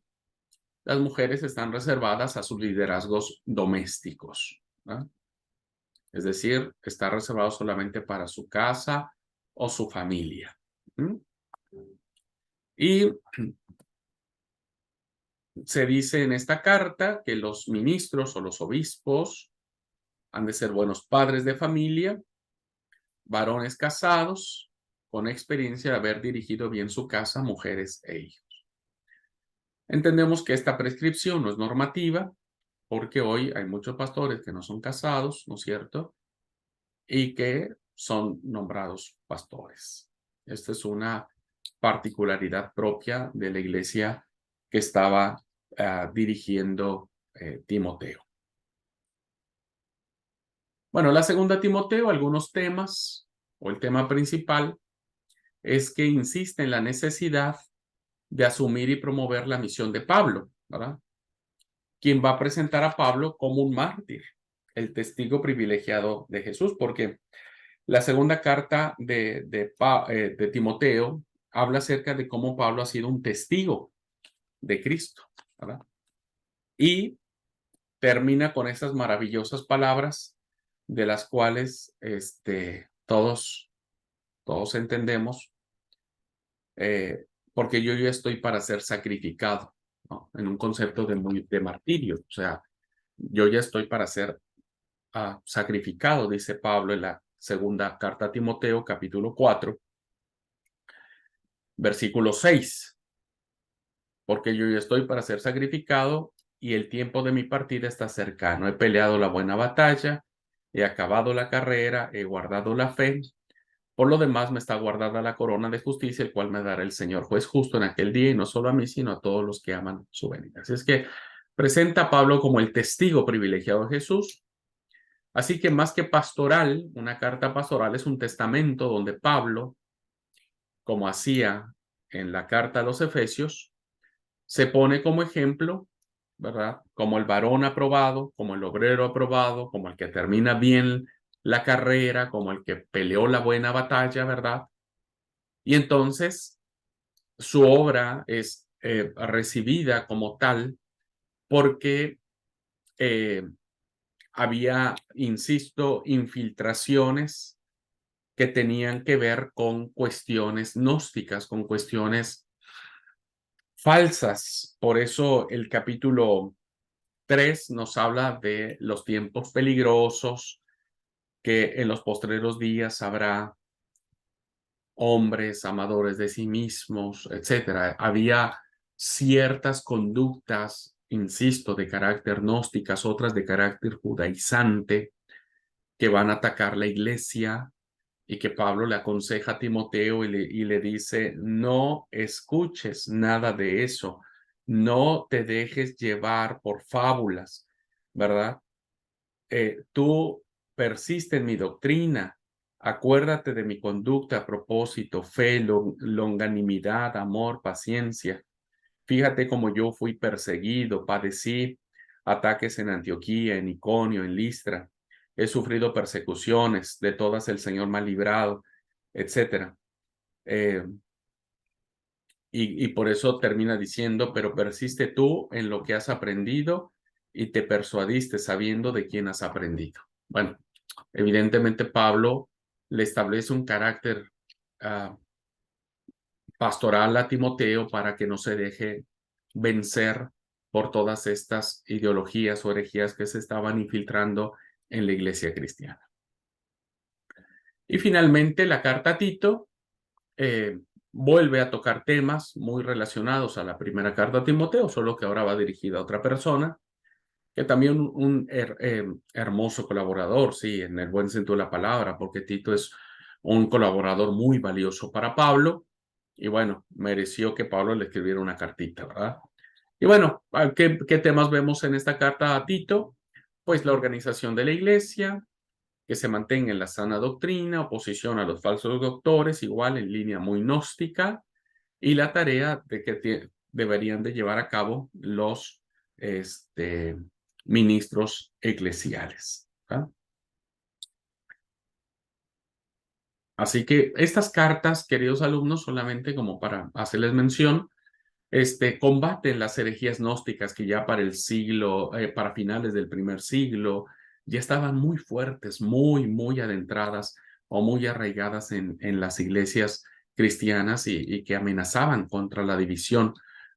Las mujeres están reservadas a sus liderazgos domésticos, ¿no? Es decir, está reservado solamente para su casa o su familia. Y se dice en esta carta que los ministros o los obispos han de ser buenos padres de familia, varones casados, con experiencia de haber dirigido bien su casa, mujeres e hijos. Entendemos que esta prescripción no es normativa, porque hoy hay muchos pastores que no son casados, ¿no es cierto? Y que son nombrados pastores. Esta es una particularidad propia de la iglesia que estaba dirigiendo Timoteo. Bueno, la segunda Timoteo, algunos temas, o el tema principal, es que insiste en la necesidad de asumir y promover la misión de Pablo, ¿verdad? Quien va a presentar a Pablo como un mártir, el testigo privilegiado de Jesús, porque la segunda carta de Timoteo habla acerca de cómo Pablo ha sido un testigo de Cristo, ¿verdad? Y termina con esas maravillosas palabras de las cuales todos entendemos, porque yo ya estoy para ser sacrificado, ¿no? En un concepto de martirio, o sea, yo ya estoy para ser sacrificado, dice Pablo en la segunda carta a Timoteo, capítulo 4, versículo 6, porque yo ya estoy para ser sacrificado y el tiempo de mi partida está cercano. He peleado la buena batalla, he acabado la carrera, he guardado la fe. Por lo demás me está guardada la corona de justicia, el cual me dará el Señor juez justo en aquel día, y no solo a mí, sino a todos los que aman su venida. Así es que presenta a Pablo como el testigo privilegiado de Jesús. Así que más que pastoral, una carta pastoral es un testamento donde Pablo, como hacía en la carta a los Efesios, se pone como ejemplo, ¿verdad? Como el varón aprobado, como el obrero aprobado, como el que termina bien la carrera, como el que peleó la buena batalla, ¿verdad? Y entonces su obra es recibida como tal porque había, insisto, infiltraciones que tenían que ver con cuestiones gnósticas, con cuestiones falsas. Por eso el capítulo 3 nos habla de los tiempos peligrosos, que en los postreros días habrá hombres amadores de sí mismos, etcétera. Había ciertas conductas, insisto, de carácter gnósticas, otras de carácter judaizante, que van a atacar la iglesia, y que Pablo le aconseja a Timoteo y le dice: no escuches nada de eso, no te dejes llevar por fábulas, ¿verdad? Tú persiste en mi doctrina, acuérdate de mi conducta, propósito, fe, longanimidad, amor, paciencia. Fíjate cómo yo fui perseguido, padecí ataques en Antioquía, en Iconio, en Listra. He sufrido persecuciones, de todas el Señor me ha librado, etcétera. Y por eso termina diciendo: pero persiste tú en lo que has aprendido y te persuadiste sabiendo de quién has aprendido. Bueno, evidentemente Pablo le establece un carácter pastoral a Timoteo para que no se deje vencer por todas estas ideologías o herejías que se estaban infiltrando en la iglesia cristiana. Y finalmente la carta a Tito vuelve a tocar temas muy relacionados a la primera carta a Timoteo, solo que ahora va dirigida a otra persona, que también un hermoso colaborador, sí, en el buen sentido de la palabra, porque Tito es un colaborador muy valioso para Pablo, y bueno, mereció que Pablo le escribiera una cartita, ¿verdad? Y bueno, ¿qué temas vemos en esta carta a Tito? Pues la organización de la iglesia, que se mantenga en la sana doctrina, oposición a los falsos doctores, igual en línea muy gnóstica, y la tarea de que deberían de llevar a cabo los ministros eclesiales, ¿verdad? Así que estas cartas, queridos alumnos, solamente como para hacerles mención, combaten las herejías gnósticas que ya para el siglo, para finales del primer siglo, ya estaban muy fuertes, muy adentradas o muy arraigadas en las iglesias cristianas, y que amenazaban contra la división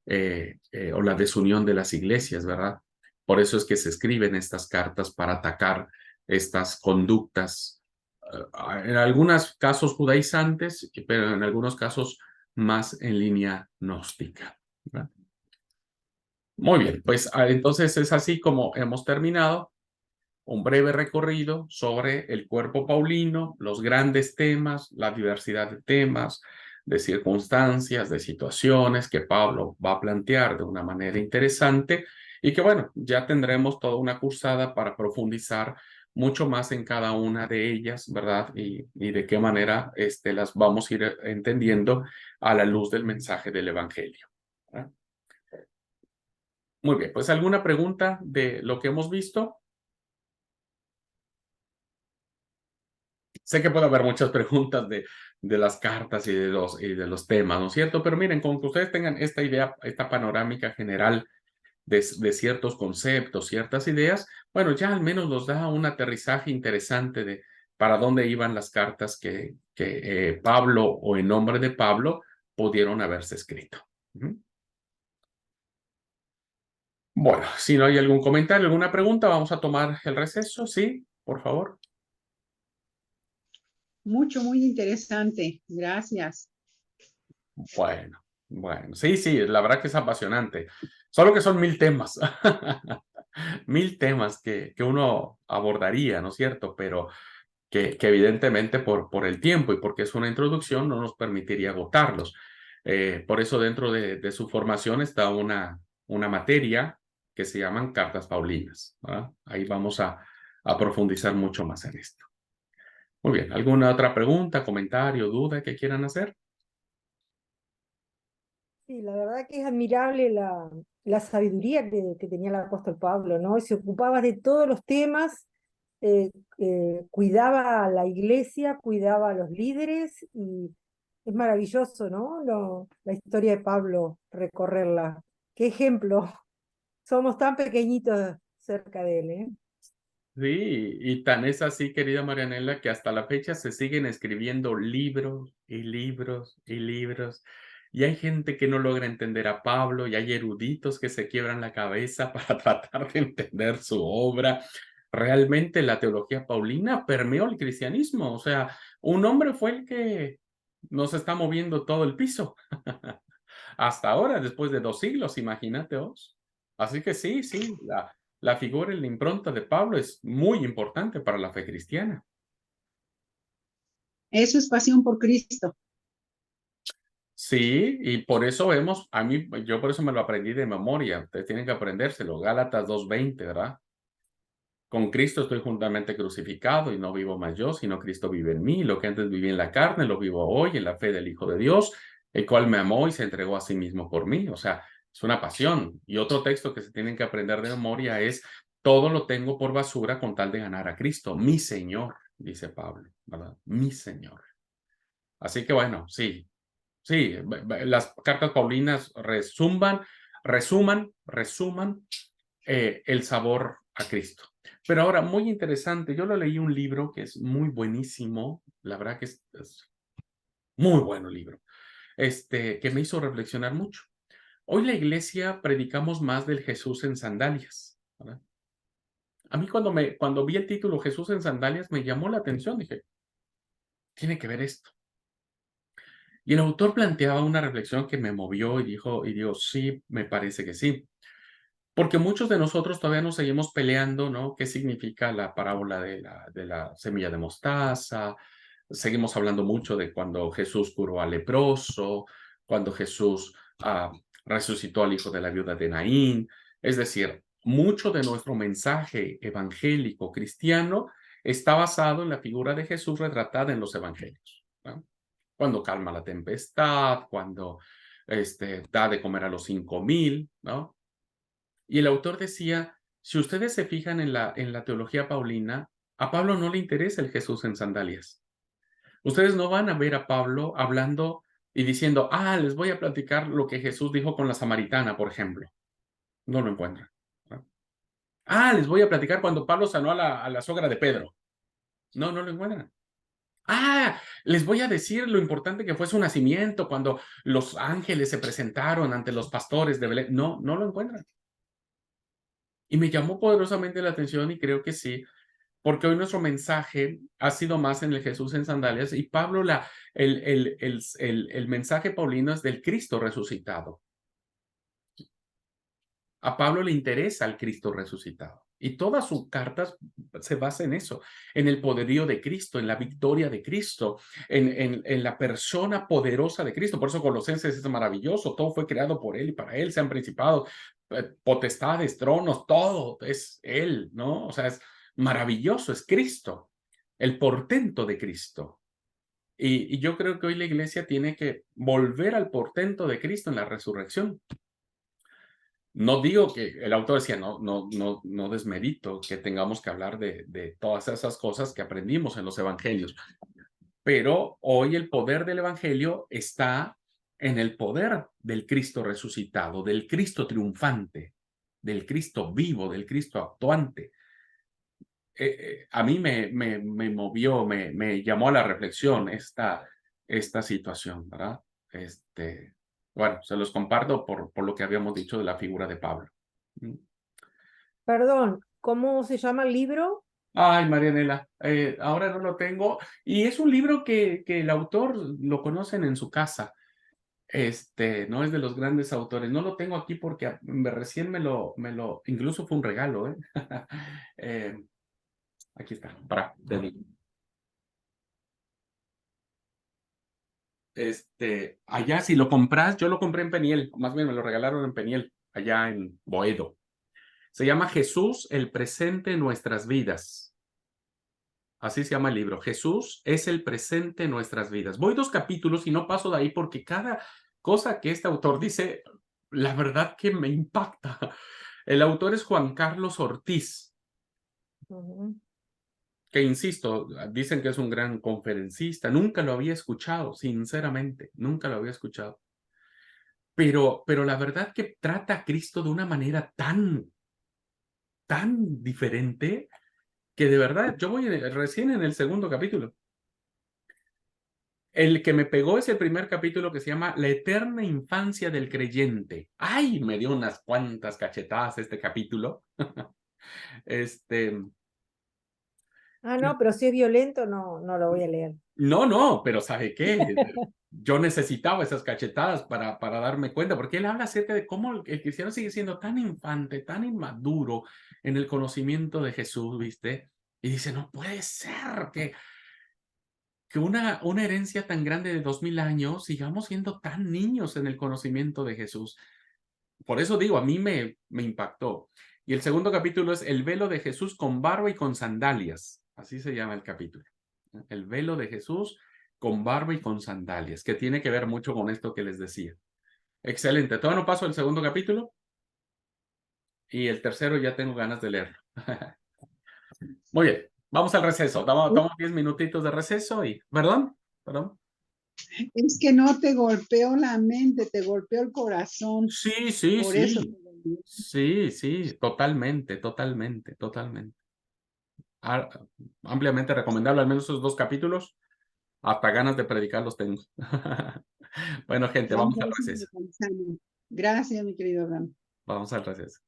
o la desunión de las iglesias, ¿verdad? Por eso es que se escriben estas cartas para atacar estas conductas, en algunos casos judaizantes, pero en algunos casos más en línea gnóstica, ¿verdad? Muy bien, pues entonces es así como hemos terminado un breve recorrido sobre el cuerpo paulino, los grandes temas, la diversidad de temas, de circunstancias, de situaciones que Pablo va a plantear de una manera interesante y que bueno, ya tendremos toda una cursada para profundizar mucho más en cada una de ellas, ¿verdad? Y de qué manera las vamos a ir entendiendo a la luz del mensaje del Evangelio. ¿Verdad? Muy bien, pues ¿alguna pregunta de lo que hemos visto? Sé que puede haber muchas preguntas de las cartas y de los temas, ¿no es cierto? Pero miren, con que ustedes tengan esta idea, esta panorámica general de ciertos conceptos, ciertas ideas, bueno, ya al menos nos da un aterrizaje interesante de para dónde iban las cartas que Pablo o en nombre de Pablo pudieron haberse escrito. Bueno, si no hay algún comentario, alguna pregunta, vamos a tomar el receso, ¿sí? Por favor. Muy interesante. Gracias. Bueno, sí, la verdad que es apasionante. Solo que son 1000 temas. 1000 temas que uno abordaría, ¿no es cierto? Pero que evidentemente por el tiempo y porque es una introducción no nos permitiría agotarlos. Por eso dentro de su formación está una materia que se llaman cartas paulinas, ¿verdad? Ahí vamos a profundizar mucho más en esto. Muy bien, ¿alguna otra pregunta, comentario, duda que quieran hacer? Sí, la verdad que es admirable la sabiduría que tenía el apóstol Pablo, ¿no? Y se ocupaba de todos los temas, cuidaba a la iglesia, cuidaba a los líderes, y es maravilloso, ¿no? La historia de Pablo, recorrerla. Qué ejemplo. Somos tan pequeñitos cerca de él, ¿eh? Sí, y tan es así, querida Marianela, que hasta la fecha se siguen escribiendo libros y libros y libros. Y hay gente que no logra entender a Pablo y hay eruditos que se quiebran la cabeza para tratar de entender su obra. Realmente la teología paulina permeó el cristianismo. O sea, un hombre fue el que nos está moviendo todo el piso. Hasta ahora, después de 2 siglos, imagínate vos. Así que sí, la figura y la impronta de Pablo es muy importante para la fe cristiana. Eso es pasión por Cristo. Sí, y por eso vemos, yo por eso me lo aprendí de memoria, ustedes tienen que aprendérselo, Gálatas 2:20, ¿verdad? Con Cristo estoy juntamente crucificado y no vivo más yo, sino Cristo vive en mí. Lo que antes viví en la carne, lo vivo hoy en la fe del Hijo de Dios, el cual me amó y se entregó a sí mismo por mí. O sea, es una pasión. Y otro texto que se tienen que aprender de memoria es, todo lo tengo por basura con tal de ganar a Cristo, mi Señor, dice Pablo, ¿verdad? Mi Señor. Así que bueno, sí, las cartas paulinas resuman el sabor a Cristo. Pero ahora, muy interesante, yo lo leí un libro que es muy buenísimo, la verdad que es muy bueno libro, que me hizo reflexionar mucho. Hoy la iglesia predicamos más del Jesús en sandalias, ¿verdad? A mí cuando vi el título Jesús en sandalias me llamó la atención, dije, tiene que ver esto. Y el autor planteaba una reflexión que me movió y digo, sí, me parece que sí. Porque muchos de nosotros todavía nos seguimos peleando, ¿no? ¿Qué significa la parábola de la semilla de mostaza? Seguimos hablando mucho de cuando Jesús curó al leproso, cuando Jesús resucitó al hijo de la viuda de Naín. Es decir, mucho de nuestro mensaje evangélico cristiano está basado en la figura de Jesús retratada en los evangelios, ¿no? Cuando calma la tempestad, cuando da de comer a los 5,000, ¿no? Y el autor decía, si ustedes se fijan en la teología paulina, a Pablo no le interesa el Jesús en sandalias. Ustedes no van a ver a Pablo hablando y diciendo, les voy a platicar lo que Jesús dijo con la samaritana, por ejemplo. No lo encuentran, ¿no? Les voy a platicar cuando Pablo sanó a la suegra de Pedro. No lo encuentran. Les voy a decir lo importante que fue su nacimiento cuando los ángeles se presentaron ante los pastores de Belén. No lo encuentran. Y me llamó poderosamente la atención y creo que sí, porque hoy nuestro mensaje ha sido más en el Jesús en sandalias y Pablo, el mensaje paulino es del Cristo resucitado. A Pablo le interesa el Cristo resucitado. Y todas sus cartas se basan en eso, en el poderío de Cristo, en la victoria de Cristo, en la persona poderosa de Cristo. Por eso Colosenses es maravilloso. Todo fue creado por Él y para Él. Sean principados, potestades, tronos, todo es Él, ¿no? O sea, es maravilloso, es Cristo, el portento de Cristo. Y yo creo que hoy la iglesia tiene que volver al portento de Cristo en la resurrección. No digo que el autor decía, no desmerito que tengamos que hablar de todas esas cosas que aprendimos en los evangelios, pero hoy el poder del evangelio está en el poder del Cristo resucitado, del Cristo triunfante, del Cristo vivo, del Cristo actuante. A mí me movió, me llamó a la reflexión esta situación, ¿verdad? Bueno, se los comparto por lo que habíamos dicho de la figura de Pablo. Perdón, ¿cómo se llama el libro? Ay, Marianela, ahora no lo tengo. Y es un libro que el autor lo conocen en su casa. No es de los grandes autores. No lo tengo aquí porque recién incluso fue un regalo, ¿eh? Aquí está, te digo. Allá si lo compras, yo lo compré en Peniel, más bien me lo regalaron en Peniel, allá en Boedo. Se llama Jesús, el presente en nuestras vidas. Así se llama el libro. Jesús es el presente en nuestras vidas. Voy 2 capítulos y no paso de ahí porque cada cosa que este autor dice, la verdad que me impacta. El autor es Juan Carlos Ortiz, que insisto, dicen que es un gran conferencista. Nunca lo había escuchado, sinceramente, nunca lo había escuchado. Pero la verdad que trata a Cristo de una manera tan diferente que de verdad, yo voy recién en el 2º capítulo. El que me pegó es el primer capítulo que se llama La eterna infancia del creyente. ¡Ay! Me dio unas cuantas cachetadas este capítulo. No, pero si es violento, no lo voy a leer. No, pero ¿sabe qué? Yo necesitaba esas cachetadas para darme cuenta, porque él habla acerca de cómo el cristiano sigue siendo tan infante, tan inmaduro en el conocimiento de Jesús, ¿viste? Y dice, no puede ser que una herencia tan grande de 2000 años sigamos siendo tan niños en el conocimiento de Jesús. Por eso digo, a mí me impactó. Y el 2º capítulo es El velo de Jesús con barba y con sandalias. Así se llama el capítulo. El velo de Jesús con barba y con sandalias, que tiene que ver mucho con esto que les decía. Excelente. Todavía no paso el 2º capítulo. Y el 3º ya tengo ganas de leerlo. Muy bien. Vamos al receso. Damos 10 minutitos de receso y... ¿Perdón? Es que no te golpeó la mente, te golpeó el corazón. Sí. Por eso. Sí, totalmente. Ampliamente recomendable, al menos esos 2 capítulos. Hasta ganas de predicar los tengo. Bueno, gente, vamos al receso. Gracias, mi querido Abraham. Vamos al receso.